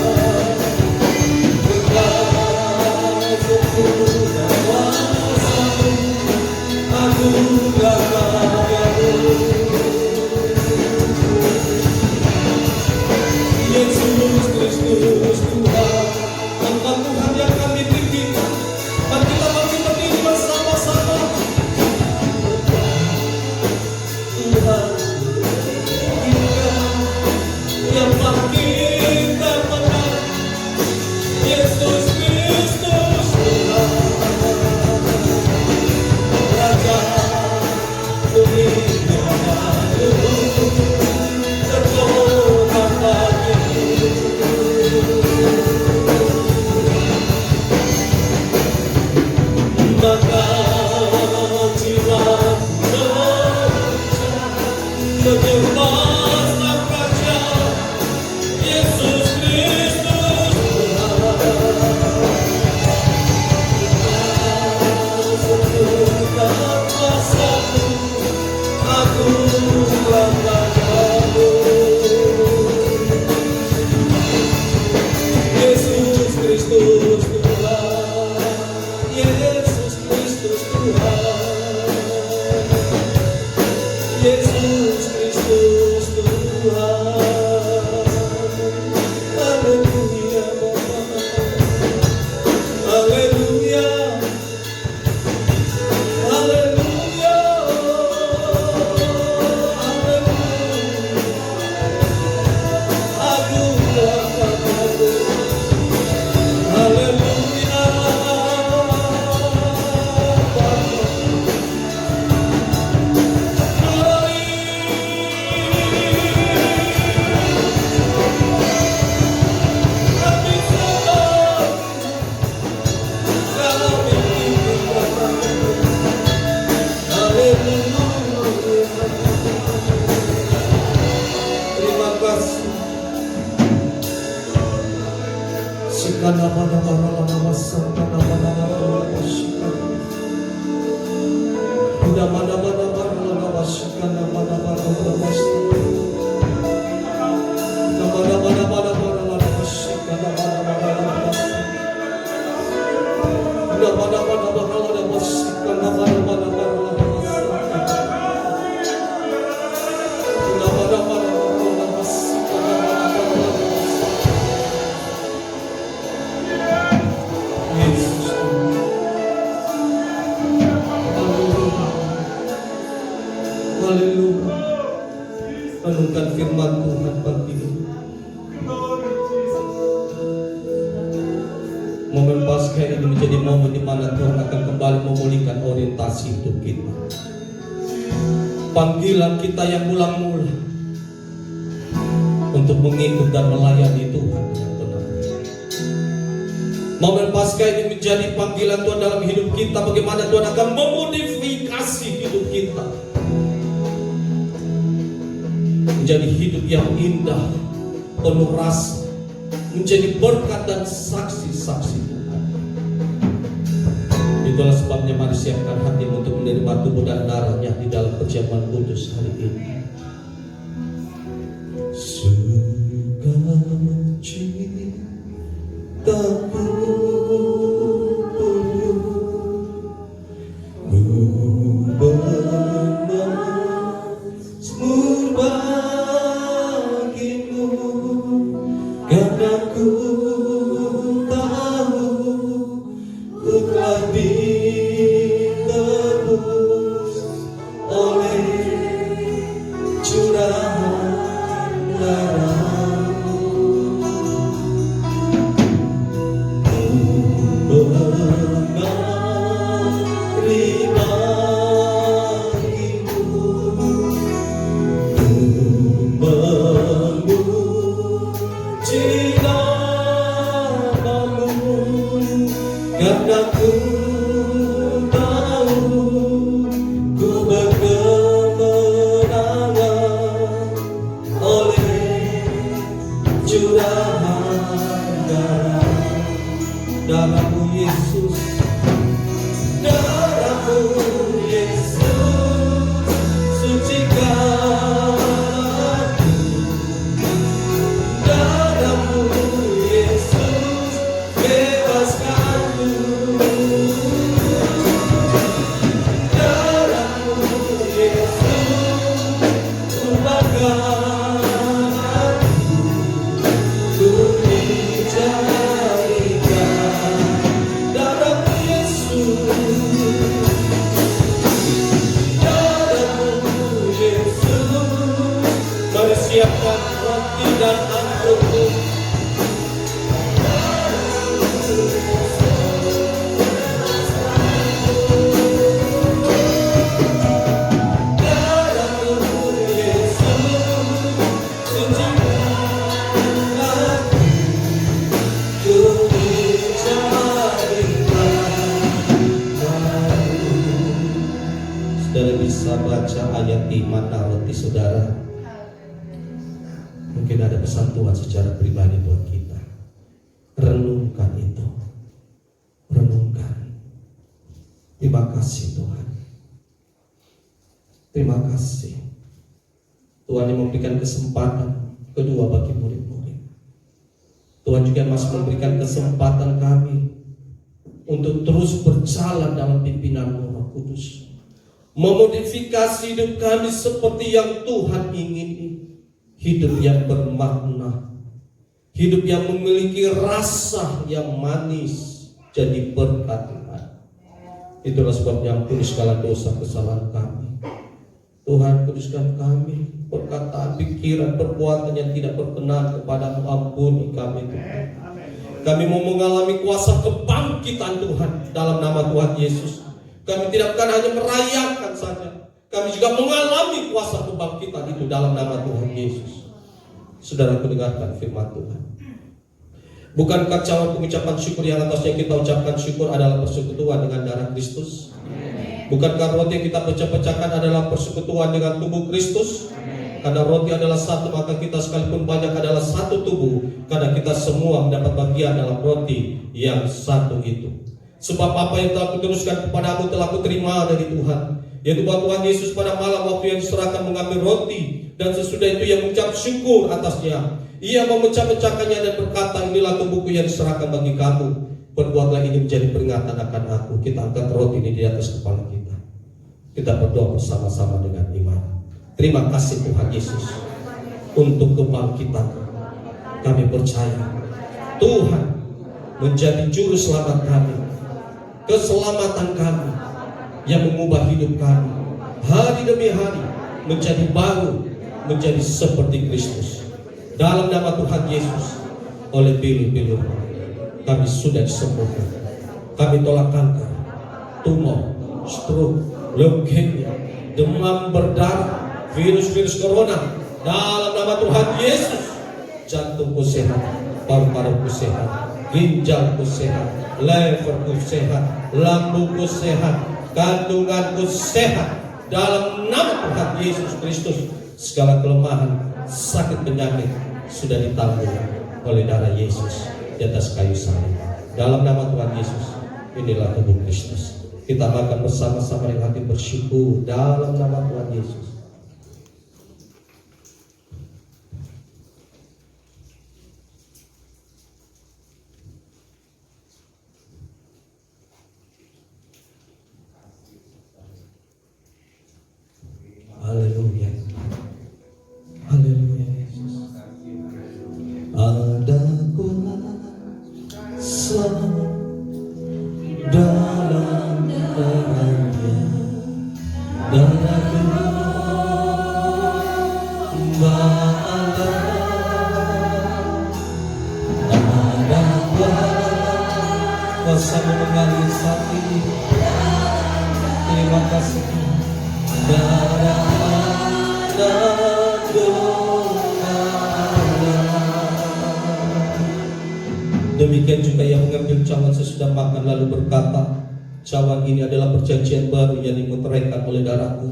Berkat sempurna kuasa-Mu, anugerah karya-Mu. Yesus Kristus Tuhan, Engkau Tuhan yang kami tinggikan. Mari kita berdiri bersama-sama. Tuhan, yang bangkit dan menang, Yesus Kristus Tuhan. Raja mulia dan luhur, bertobat lagi. Maka jiwaku menyembah Sang Raja, Yesus Kristus Tuhan. Sempurna kuasa-Mu, anugerah karya-Mu. Yesus Kristus Tuhan, Yesus Kristus Tuhan, Yesus Kristus Tuhan. Haleluya. Renungkan firman Tuhan pagi ini. Momen Paskah ini menjadi momen di mana Tuhan akan kembali memulihkan orientasi hidup kita. Panggilan kita yang mula-mula untuk mengikut dan melayani Tuhan yang benar. Momen Paskah ini menjadi panggilan Tuhan dalam hidup kita, bagaimana Tuhan akan memodifikasi hidup kita menjadi hidup yang indah, penuh rasa, menjadi berkat dan saksi-saksi Tuhan. Itulah sebabnya mari siapkan hati untuk menerima tubuh dan darahnya di dalam perjamuan kudus hari ini. Sukacitaku siapkan roti dan anggurku. Saudara bisa baca ayat di mana roti saudara. Mungkin ada pesan Tuhan secara pribadi buat kita. Renungkan itu. Renungkan. Terima kasih Tuhan. Terima kasih Tuhan yang memberikan kesempatan kedua bagi murid-murid. Tuhan juga masih memberikan kesempatan kami untuk terus berjalan dalam pimpinan Roh Kudus, memodifikasi hidup kami seperti yang Tuhan ingini. Hidup yang bermakna, hidup yang memiliki rasa yang manis, jadi berkat Tuhan. Itulah sebabnya ampuni segala dosa kesalahan kami. Tuhan, kuduskan kami, perkataan, pikiran, perbuatan yang tidak berkenan kepadamu, ampuni kami Tuhan. Kami mau mengalami kuasa kebangkitan Tuhan dalam nama Tuhan Yesus. Kami tidak akan hanya merayakan saja, kami juga mengalami kuasa kebangkitan itu dalam nama Tuhan Yesus. Saudara, dengarkan firman Tuhan. Bukankah cara pengucapan syukur yang atasnya kita ucapkan syukur adalah persekutuan dengan darah Kristus? Bukankah roti yang kita pecah-pecahkan adalah persekutuan dengan tubuh Kristus? Karena roti adalah satu, maka kita sekalipun banyak adalah satu tubuh, karena kita semua mendapat bagian dalam roti yang satu itu. Sebab apa yang telah kuteruskan kepadamu telah kuterima dari Tuhan, yaitu bahwa Tuhan Yesus pada malam waktu yang diserahkan mengambil roti, dan sesudah itu ia mengucap syukur atasnya. Ia memecah-mecahkannya dan berkata, inilah tubuhku yang diserahkan bagi kamu. Perbuatlah ini menjadi peringatan akan aku. Kita angkat roti ini di atas kepala kita. Kita berdoa bersama-sama dengan iman. Terima kasih Tuhan Yesus untuk kebangkitan. Kami percaya Tuhan menjadi juru selamat kami, keselamatan kami yang mengubah hidup kami hari demi hari menjadi baru, menjadi seperti Kristus. Dalam nama Tuhan Yesus, oleh pilu-pilu kami sudah disembuhkan. Kami tolak kanker, tumor, stroke, leukemia, demam berdarah, virus-virus corona. Dalam nama Tuhan Yesus, jantungku sehat, paru-paruku sehat, ginjalku sehat, leverku sehat, lambungku sehat, kandunganku sehat. Dalam nama Tuhan Yesus Kristus, segala kelemahan, sakit penyakit sudah ditanggung oleh darah Yesus di atas kayu salib. Dalam nama Tuhan Yesus, inilah tubuh Kristus. Kita makan bersama-sama dengan hati bersyukur dalam nama Tuhan Yesus. Haleluya. Haleluya Yesus. Ada kuasa dalam darahnya, darahku ada kuasa mengalir saat ini. Terima kasih darah dan doa. Demikian juga yang mengambil cawan sesudah makan lalu berkata, cawan ini adalah perjanjian baru yang dimeteraikan oleh darahku.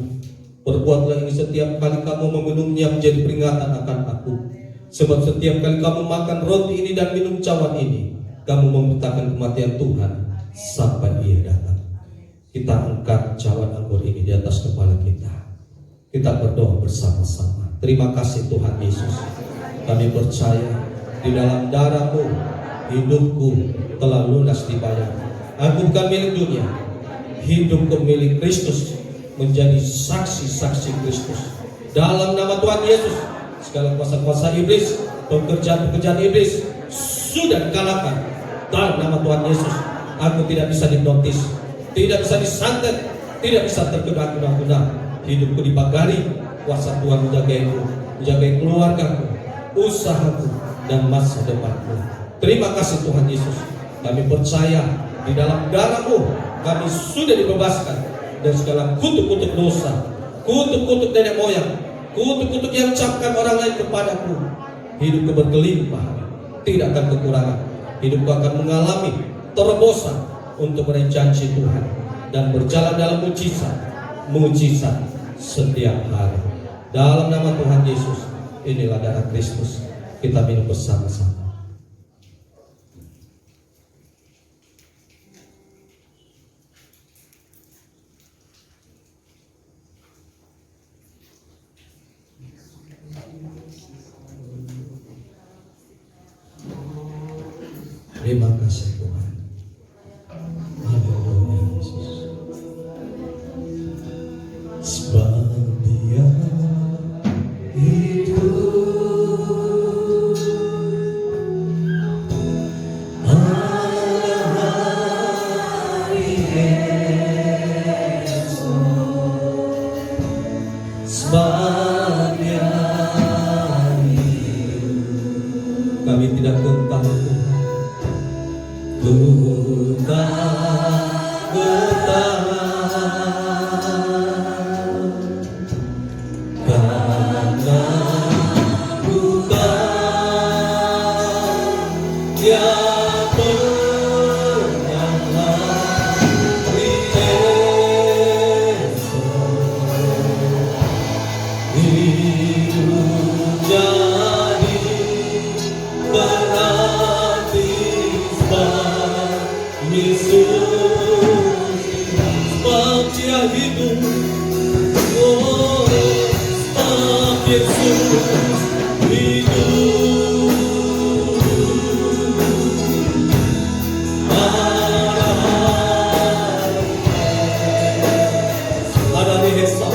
Perbuatlah ini setiap kali kamu meminumnya menjadi peringatan akan aku. Sebab setiap kali kamu makan roti ini dan minum cawan ini, kamu memberitakan kematian Tuhan sampai Ia datang. Kita angkat cawan anggur ini di atas kepala kita. Kita berdoa bersama-sama. Terima kasih Tuhan Yesus. Kami percaya di dalam darah-Mu hidupku telah lunas dibayar. Aku bukan milik dunia, hidupku milik Kristus, menjadi saksi-saksi Kristus. Dalam nama Tuhan Yesus, segala kuasa-kuasa iblis, pekerjaan-pekerjaan iblis sudah dikalahkan. Dalam nama Tuhan Yesus, aku tidak bisa dinotis, tidak bisa disantet, tidak bisa terguna-guna. Hidupku dipagari, kuasa Tuhan menjagaiku, menjagai keluargaku, usahaku, dan masa depanku. Terima kasih Tuhan Yesus. Kami percaya di dalam darah-Mu kami sudah dibebaskan dari segala kutuk-kutuk dosa, kutuk-kutuk nenek moyang, kutuk-kutuk yang capkan orang lain kepadaku. Hidupku berkelimpah, tidak akan kekurangan. Hidupku akan mengalami terobosan untuk meraih janji Tuhan dan berjalan dalam mujizat setiap hari. Dalam nama Tuhan Yesus, inilah darah Kristus. Kita minum bersama-sama. Terima kasih Tuhan. Haleluya Yesus. Sebab Dia hidup, ada hari esok. Sebab Dia hidup, kami tidak gentar Tuhan. Ku tak bertahan karena bukan yang bernyawa Yesus. Ada di esok.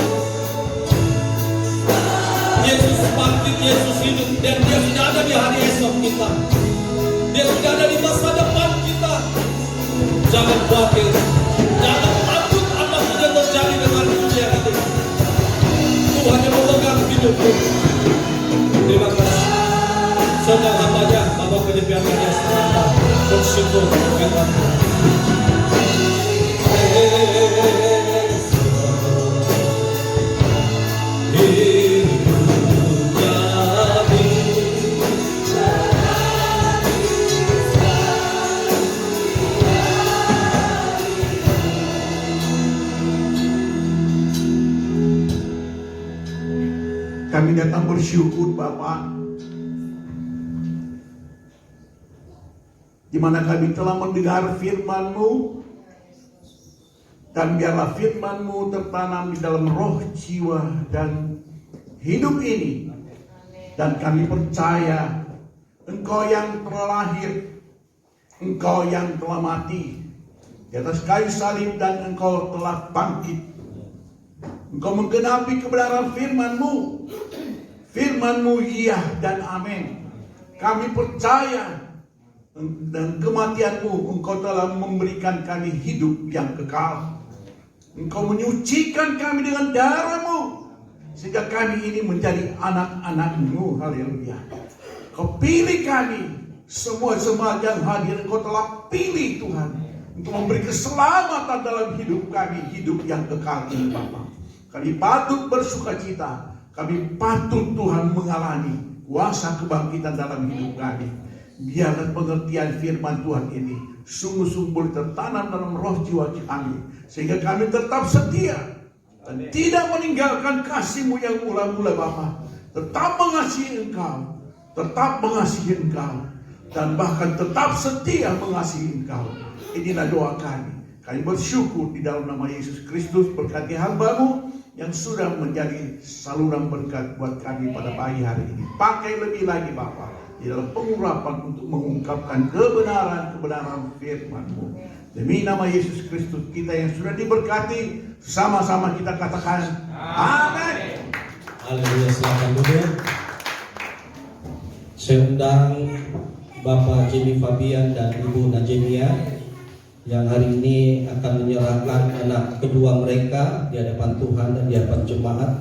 Yesus bangkit, Yesus hidup, dan Dia sudah ada di hari esok kita. Dia sudah ada di masa depan kita. Jangan khawatir, jangan takut apa sudah terjadi dengan dunia ini. Tuhan yang memegang hidupmu. Terima kasih. Sedang hambanya, Bapak kedepannya serta bersyukur kepada Tuhan. Kami datang bersyukur Bapa, di mana kami telah mendengar firman-Mu, dan biarlah firman-Mu tertanam di dalam roh, jiwa, dan hidup ini. Dan kami percaya Engkau yang telah lahir, Engkau yang telah mati di atas kayu salib, dan Engkau telah bangkit. Engkau menggenapi kebenaran firman-Mu. Firman-Mu iya dan amin. Kami percaya dan kematian-Mu, Engkau telah memberikan kami hidup yang kekal. Engkau menyucikan kami dengan darah-Mu, sehingga kami ini menjadi anak-anak-Mu. Haleluya. Kau pilih kami, semua jemaat yang hadir, Engkau telah pilih Tuhan, untuk memberi keselamatan dalam hidup kami, hidup yang kekal ini Bapa. Kami patut bersukacita, kami patut Tuhan mengalami kuasa kebangkitan dalam hidup kami. Biarlah pengertian firman Tuhan ini sungguh-sungguh boleh tertanam dalam roh jiwa kami, sehingga kami tetap setia dan tidak meninggalkan kasih-Mu yang mula-mula Bapa. Tetap mengasihi Engkau, tetap mengasihi Engkau, dan bahkan tetap setia mengasihi Engkau. Inilah doa kami. Kami bersyukur di dalam nama Yesus Kristus. Berkati hamba-Mu yang sudah menjadi saluran berkat buat kami pada pagi hari ini. Pakai lebih lagi Bapa di dalam pengurapan untuk mengungkapkan kebenaran-kebenaran firman-Mu. Demi nama Yesus Kristus kita yang sudah diberkati, sama-sama kita katakan amin. Haleluya, silakan duduk. Saya undang Bapak Jimmy Fabian dan Ibu Najemia yang hari ini akan menyerahkan anak kedua mereka di hadapan Tuhan dan di hadapan jemaat.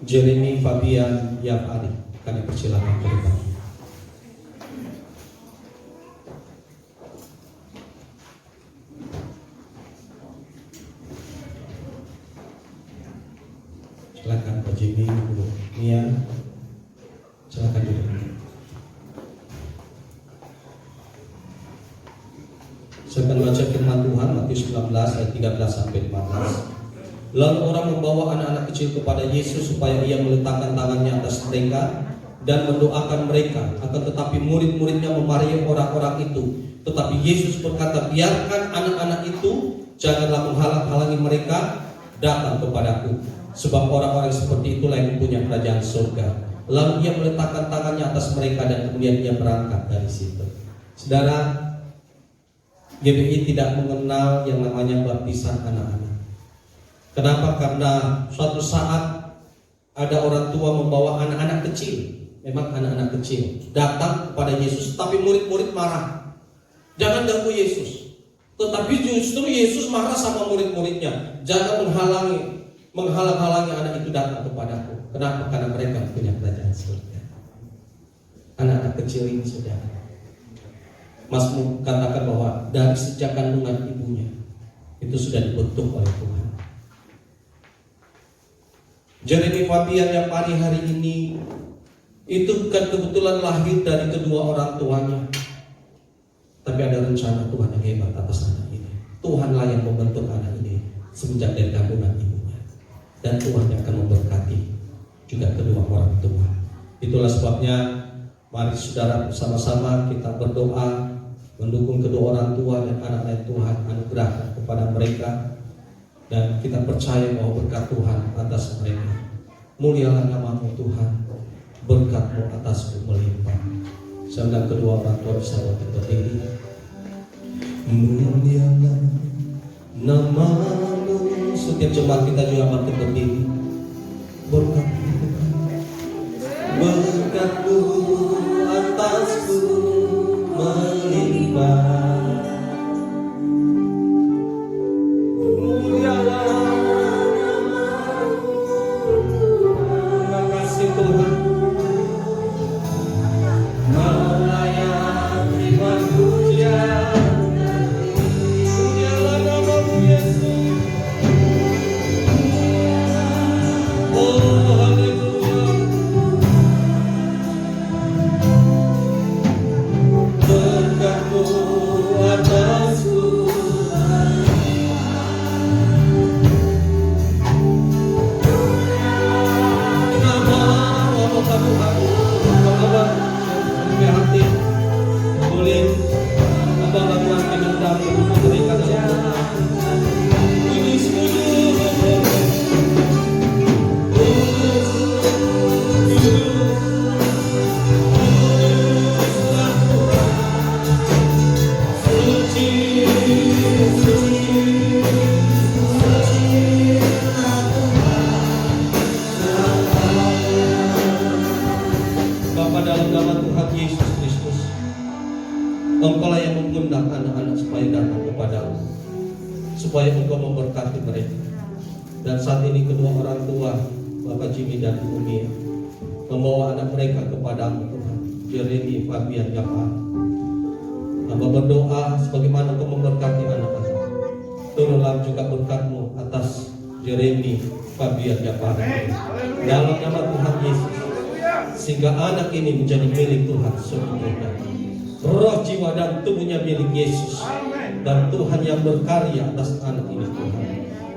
Jeremy Fabian Yafari, kami persilakan ke depan. Silakan Pak Jimmy, Bu Nia, silakan duduk. Saya akan baca firman Tuhan Matius 19 ayat 13 sampai 15. Lalu orang membawa anak-anak kecil kepada Yesus supaya Ia meletakkan tangannya atas mereka dan mendoakan mereka. Akan tetapi murid-muridnya memarahi orang-orang itu. Tetapi Yesus berkata, biarkan anak-anak itu, janganlah menghalang-halangi mereka datang kepadaku. Sebab orang-orang seperti itulah yang mempunyai kerajaan surga. Lalu Ia meletakkan tangannya atas mereka dan kemudian Ia berangkat dari situ. Saudara, GBI tidak mengenal yang namanya baptisan anak-anak. Kenapa? Karena suatu saat ada orang tua membawa anak-anak kecil, memang anak-anak kecil, datang kepada Yesus, tapi murid-murid marah. Jangan ganggu Yesus. Tetapi justru Yesus marah sama murid-muridnya. Jangan menghalang-halangi anak itu datang kepadaku. Kenapa? Karena mereka punya kerajaan surga. Anak-anak kecil ini sudah, Mazmur katakan bahwa dari sejak kandungan ibunya itu sudah dibentuk oleh Tuhan. Jeremy Fabian yang pagi hari ini itu bukan kebetulan lahir dari kedua orang tuanya, tapi ada rencana Tuhan yang hebat atas anak ini. Tuhanlah yang membentuk anak ini semenjak dari kandungan ibunya, dan Tuhan yang akan memberkati juga kedua orang tua. Itulah sebabnya mari saudara bersama-sama kita berdoa mendukung kedua orang tua dan anak-anak Tuhan, anugerahkan kepada mereka, dan kita percaya bahwa berkat Tuhan atas mereka. Mulialah nama-Mu Tuhan. berkat-Mu atasku melimpah. Sedang kedua orang tua bisa berdiri. Mulialah nama-Mu. Setiap jemaat kita juga bangkit berdiri. Berkat-Mu atasku melimpah. Mulialah nama-Mu. Terima kasih Tuhan. Mau layak terima pujian. Mulialah nama-Mu Yesus. Oh haleluya. Berkat-Mu atasku. Nama-Mu Tuhan. Abang punya hati boleh abang lakukan kedendam untuk memberikan ini Bapa, dalam nama Tuhan Yesus Kristus, Engkaulah yang mengundang anak-anak supaya datang kepadamu, supaya Engkau memberkati mereka. Dan saat ini kedua orang tua, Bapak Jimmy dan Ibu Mia, membawa anak mereka kepadamu Tuhan, Jeremy, Fabian, Jafar. Hamba berdoa sebagaimana Engkau memberkati anak-anak, turunlah juga berkat-Mu atas Jeremy, Fabian, Jafar. Dalam nama Tuhan Yesus, sehingga anak ini menjadi milik Tuhan sepenuhnya. Roh, jiwa dan tubuhnya milik Yesus, dan Tuhan yang berkarya atas anak ini Tuhan.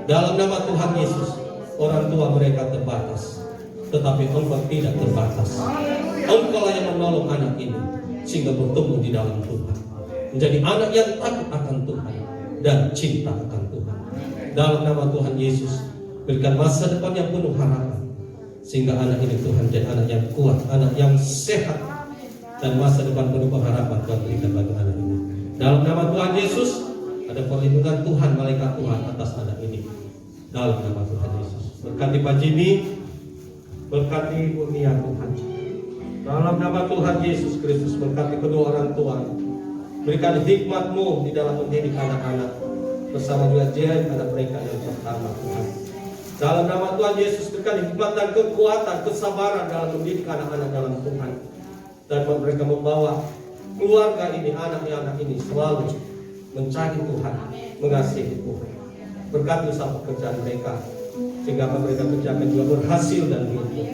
Dalam nama Tuhan Yesus, orang tua mereka terbatas, tetapi Engkau tidak terbatas. Engkaulah yang menolong anak ini sehingga bertumbuh di dalam Tuhan, menjadi anak yang takut akan Tuhan dan cinta akan Tuhan. Dalam nama Tuhan Yesus, berikan masa depan yang penuh harapan, sehingga anak ini Tuhan jadi anak yang kuat, anak yang sehat, dan masa depan penuh pengharapan Tuhan berikan bagi anak ini. Dalam nama Tuhan Yesus, ada perlindungan Tuhan, malaikat Tuhan atas anak ini. Dalam nama Tuhan Yesus, berkati Pak Jimmy, berkati Ibu Mia Tuhan. Dalam nama Tuhan Yesus Kristus, berkati kedua orang tua. Berikan hikmat-Mu di dalam mendidik anak-anak, bersama juga Jen, anak mereka yang pertama Tuhan. Dalam nama Tuhan Yesus, berikan hikmat dan kekuatan, kesabaran dalam mendidik anak-anak dalam Tuhan. Dan mereka membawa keluarga ini, anak-anak ini selalu mencari Tuhan, mengasihi Tuhan. Berkati usaha pekerjaan mereka, sehingga mereka kerjakan juga berhasil dan beruntung.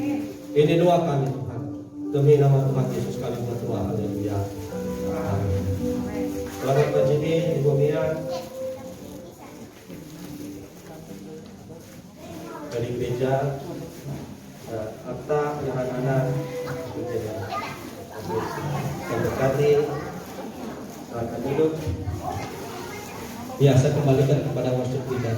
Ini doa kami Tuhan, demi nama Tuhan Yesus kami berdoa. Haleluya. Amin. Selamat pagi Ibu Mia dari gereja Akta anak-anak berkati. Silakan duduk. Ya, saya kembalikan kepada worship kita.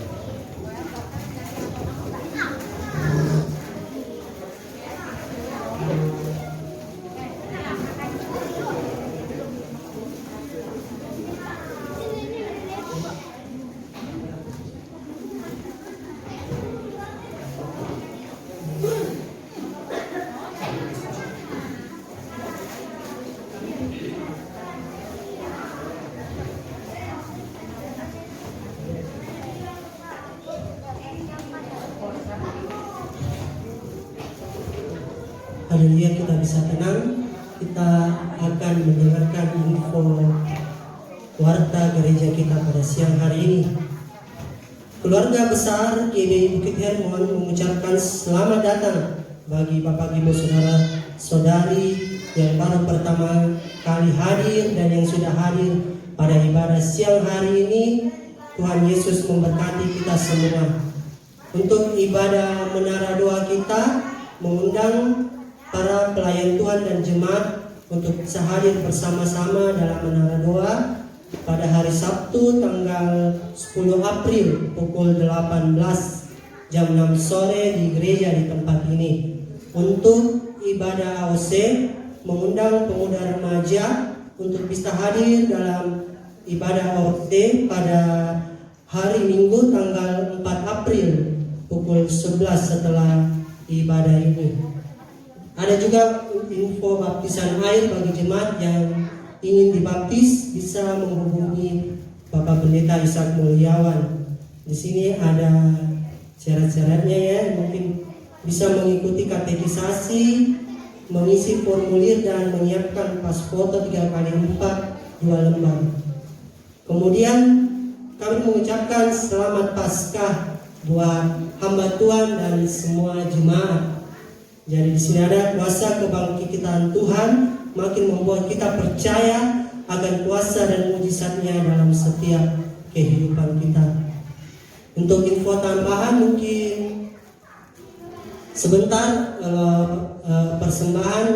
Haleluya, kita bisa tenang. Kita akan mendengarkan info warta gereja kita pada siang hari ini. Keluarga besar GBI Bukit Hermon mengucapkan selamat datang bagi Bapak Ibu Saudara Saudari yang baru pertama kali hadir dan yang sudah hadir pada ibadah siang hari ini. Tuhan Yesus memberkati kita semua. Untuk ibadah menara doa kita mengundang para pelayan Tuhan dan jemaat untuk bisa hadir bersama-sama dalam menara doa pada hari Sabtu tanggal 10 April pukul 18 jam 6 sore di gereja di tempat ini. Untuk ibadah AOC mengundang pemuda remaja untuk bisa hadir dalam ibadah AOC pada hari Minggu tanggal 4 April pukul 11 setelah ibadah ini. Ada juga info baptisan air bagi jemaat yang ingin dibaptis bisa menghubungi Bapak Pendeta Ishak Mulyawan. Di sini ada syarat-syaratnya ya, mungkin bisa mengikuti katekisasi, mengisi formulir dan menyiapkan pas foto 3x4 2 lembar. Kemudian kami mengucapkan selamat Paskah buat hamba Tuhan dan semua jemaat. Jadi di sini ada kuasa kebangkitan Tuhan makin membuat kita percaya akan kuasa dan mujizatnya dalam setiap kehidupan kita. Untuk info tambahan mungkin sebentar persembahan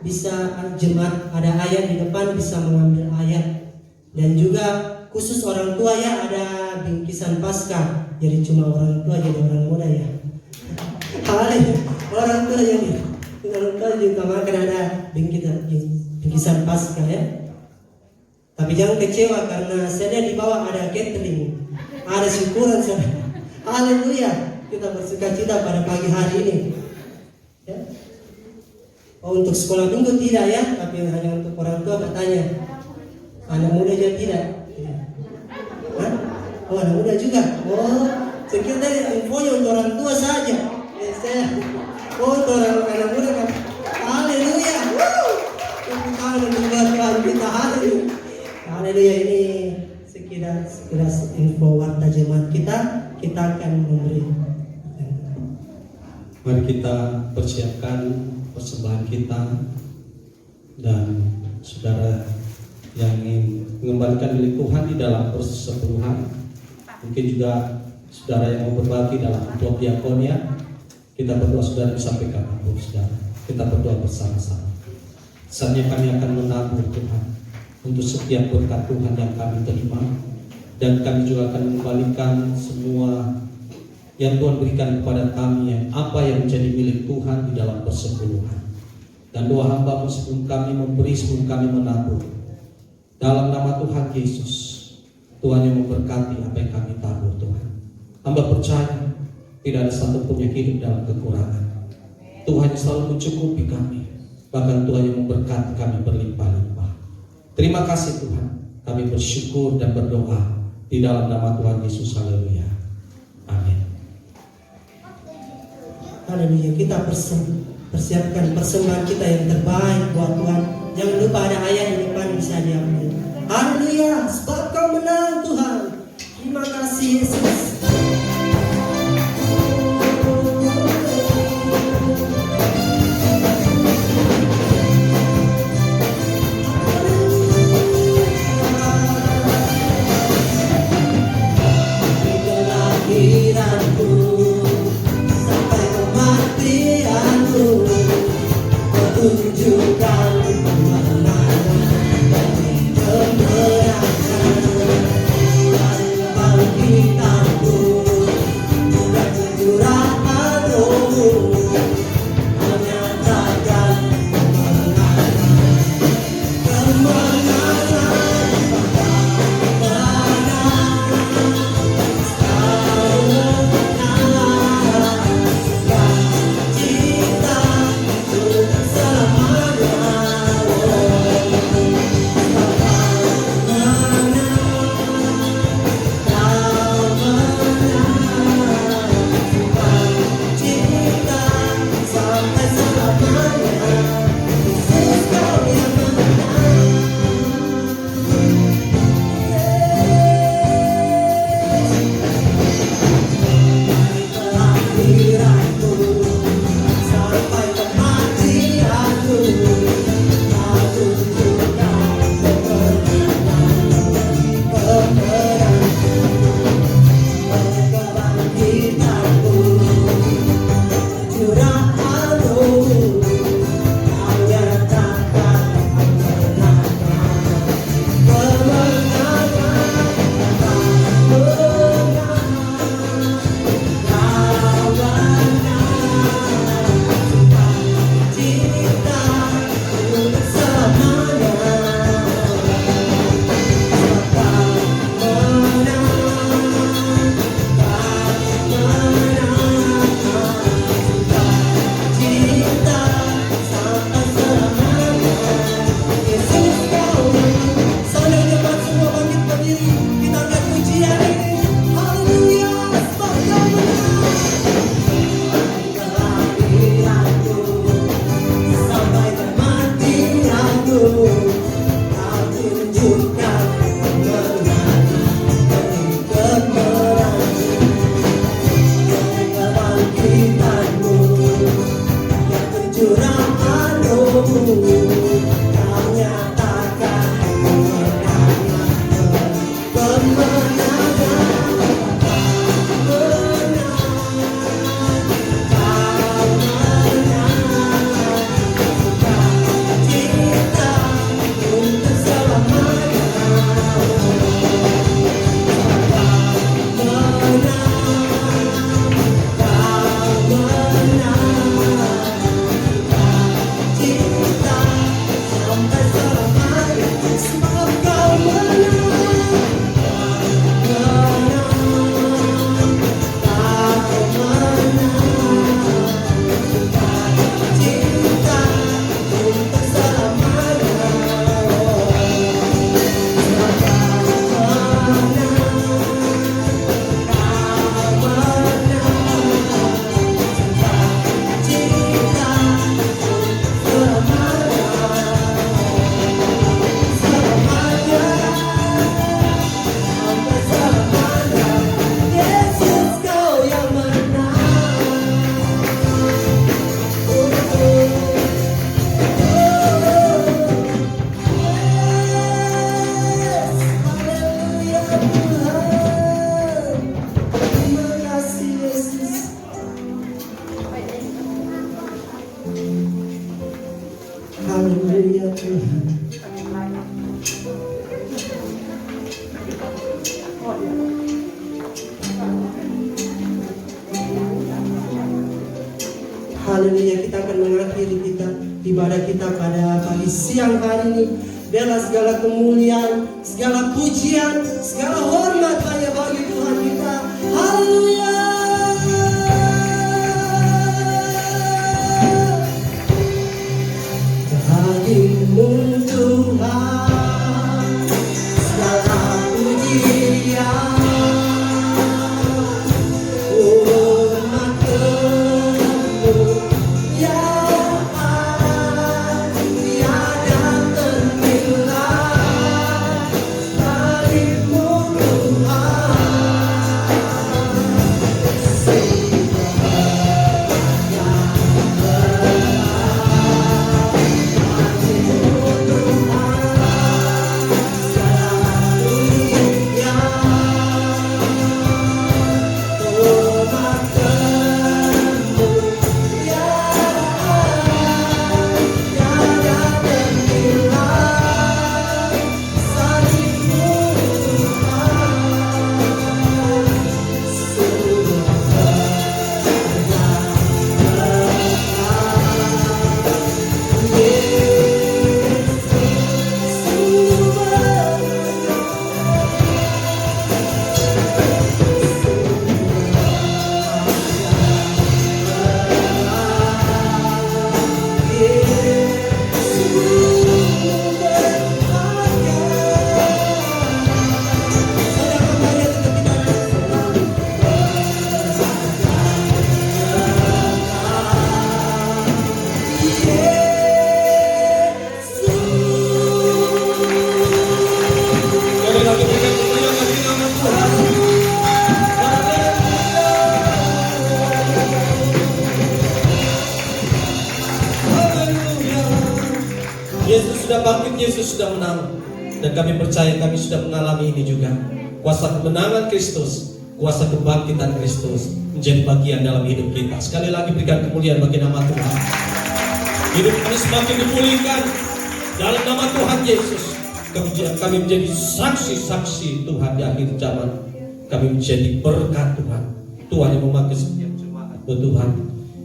bisa jemaat ada ayat di depan bisa mengambil ayat, dan juga khusus orang tua ya ada bingkisan Paskah, jadi cuma orang tua jadi orang muda ya. Orang tua juga makan ada bingkisan Paskah ya. Tapi jangan kecewa karena saya di bawah ada catering, ada syukuran saudara. Haleluya, kita bersukacita pada pagi hari ini. Ya. Oh, untuk sekolah minggu tidak ya, tapi hanya untuk orang tua bertanya. Anak muda juga tidak. Hah? Oh, anak muda juga. Oh, saya kira tadi infonya untuk orang tua saja. Untuk anak muda kan. Haleluya. Kita Tuhan kita haleluya. Haleluya, ini sekilas info warta jemaat kita akan memberi. Mari kita persiapkan persembahan kita, dan saudara yang ingin mengembalikan milik Tuhan di dalam persepuluhan, mungkin juga saudara yang mau berbagi dalam amplop diakonia, kita berdoa saudara disampaikan amplop saudara. Kita berdoa bersama-sama. Saatnya kami akan menabur Tuhan untuk setiap berkat Tuhan yang kami terima, dan kami juga akan mengembalikan semua yang Tuhan berikan kepada kami, yang apa yang menjadi milik Tuhan di dalam persepuluhan. Dan doa hamba-Mu sebelum kami memberi, sebelum kami menabur, dalam nama Tuhan Yesus, Tuhan yang memberkati apa yang kami tabur Tuhan. Hamba percaya tidak ada satupun yang hidup dalam kekurangan. Tuhan yang selalu mencukupi kami, bahkan Tuhan yang memberkati kami berlimpah-limpah. Terima kasih Tuhan, kami bersyukur dan berdoa di dalam nama Tuhan Yesus. Haleluya. Amin. Haleluya, kita persiapkan persembahan kita yang terbaik buat Tuhan. Jangan lupa ada ayat di depan bisa diambil. Haleluya, sebab Kau menang Tuhan. Terima kasih Yesus. Tunjukkan kemenangan dan kemenangan dan bangkitan. sampai selamanya, sebab kau menang. Aku menang. Cinta untuk selamanya. Haleluya Tuhan. Haleluya, kita akan mengakhiri ibadah kita pada pagi siang hari ini. Biarlah segala kemuliaan, segala pujian, segala hormat hanya bagi Tuhan kita. Haleluya. Bagimu Tuhan segala pujian, hormat-Mu ya tiada ternilai. Bagimu Yesus sudah bangkit, Yesus sudah menang. Dan kami percaya kami sudah mengalami ini juga. Kuasa kemenangan Kristus, kuasa kebangkitan Kristus menjadi bagian dalam hidup kita. Sekali lagi berikan kemuliaan bagi nama Tuhan. Hidup kami semakin dipulihkan dalam nama Tuhan Yesus. Kami menjadi saksi-saksi Tuhan di akhir zaman. Kami menjadi berkat Tuhan. Tuhan yang memakai setiap jemaat Tuhan.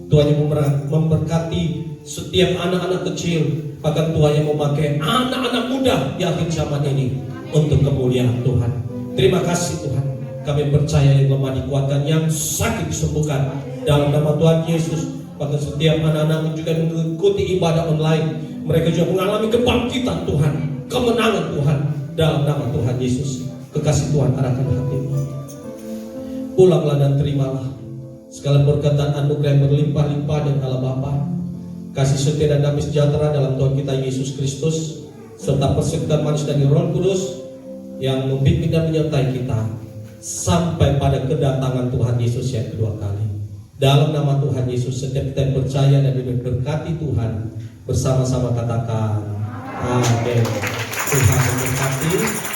Tuhan yang memberkati setiap anak-anak kecil. Bahkan Tuhan yang memakai anak-anak muda di akhir zaman ini untuk kemuliaan Tuhan. Terima kasih Tuhan. Kami percaya yang lemah dikuatkan, yang sakit disembuhkan dalam nama Tuhan Yesus. Bahkan setiap anak-anak juga mengikuti ibadah online, mereka juga mengalami kebangkitan Tuhan, kemenangan Tuhan dalam nama Tuhan Yesus. Kekasih Tuhan arahkan hatimu. Pulanglah dan terimalah segala berkat dan anugerah yang berlimpah-limpah dari Allah Bapa, kasih setia dan damai sejahtera dalam Tuhan kita Yesus Kristus, serta persekutuan manis dari Roh Kudus yang membimbing dan menyertai kita sampai pada kedatangan Tuhan Yesus yang kedua kali. Dalam nama Tuhan Yesus, setiap kita yang percaya dan diberkati Tuhan, bersama-sama katakan amin. Tuhan memberkati.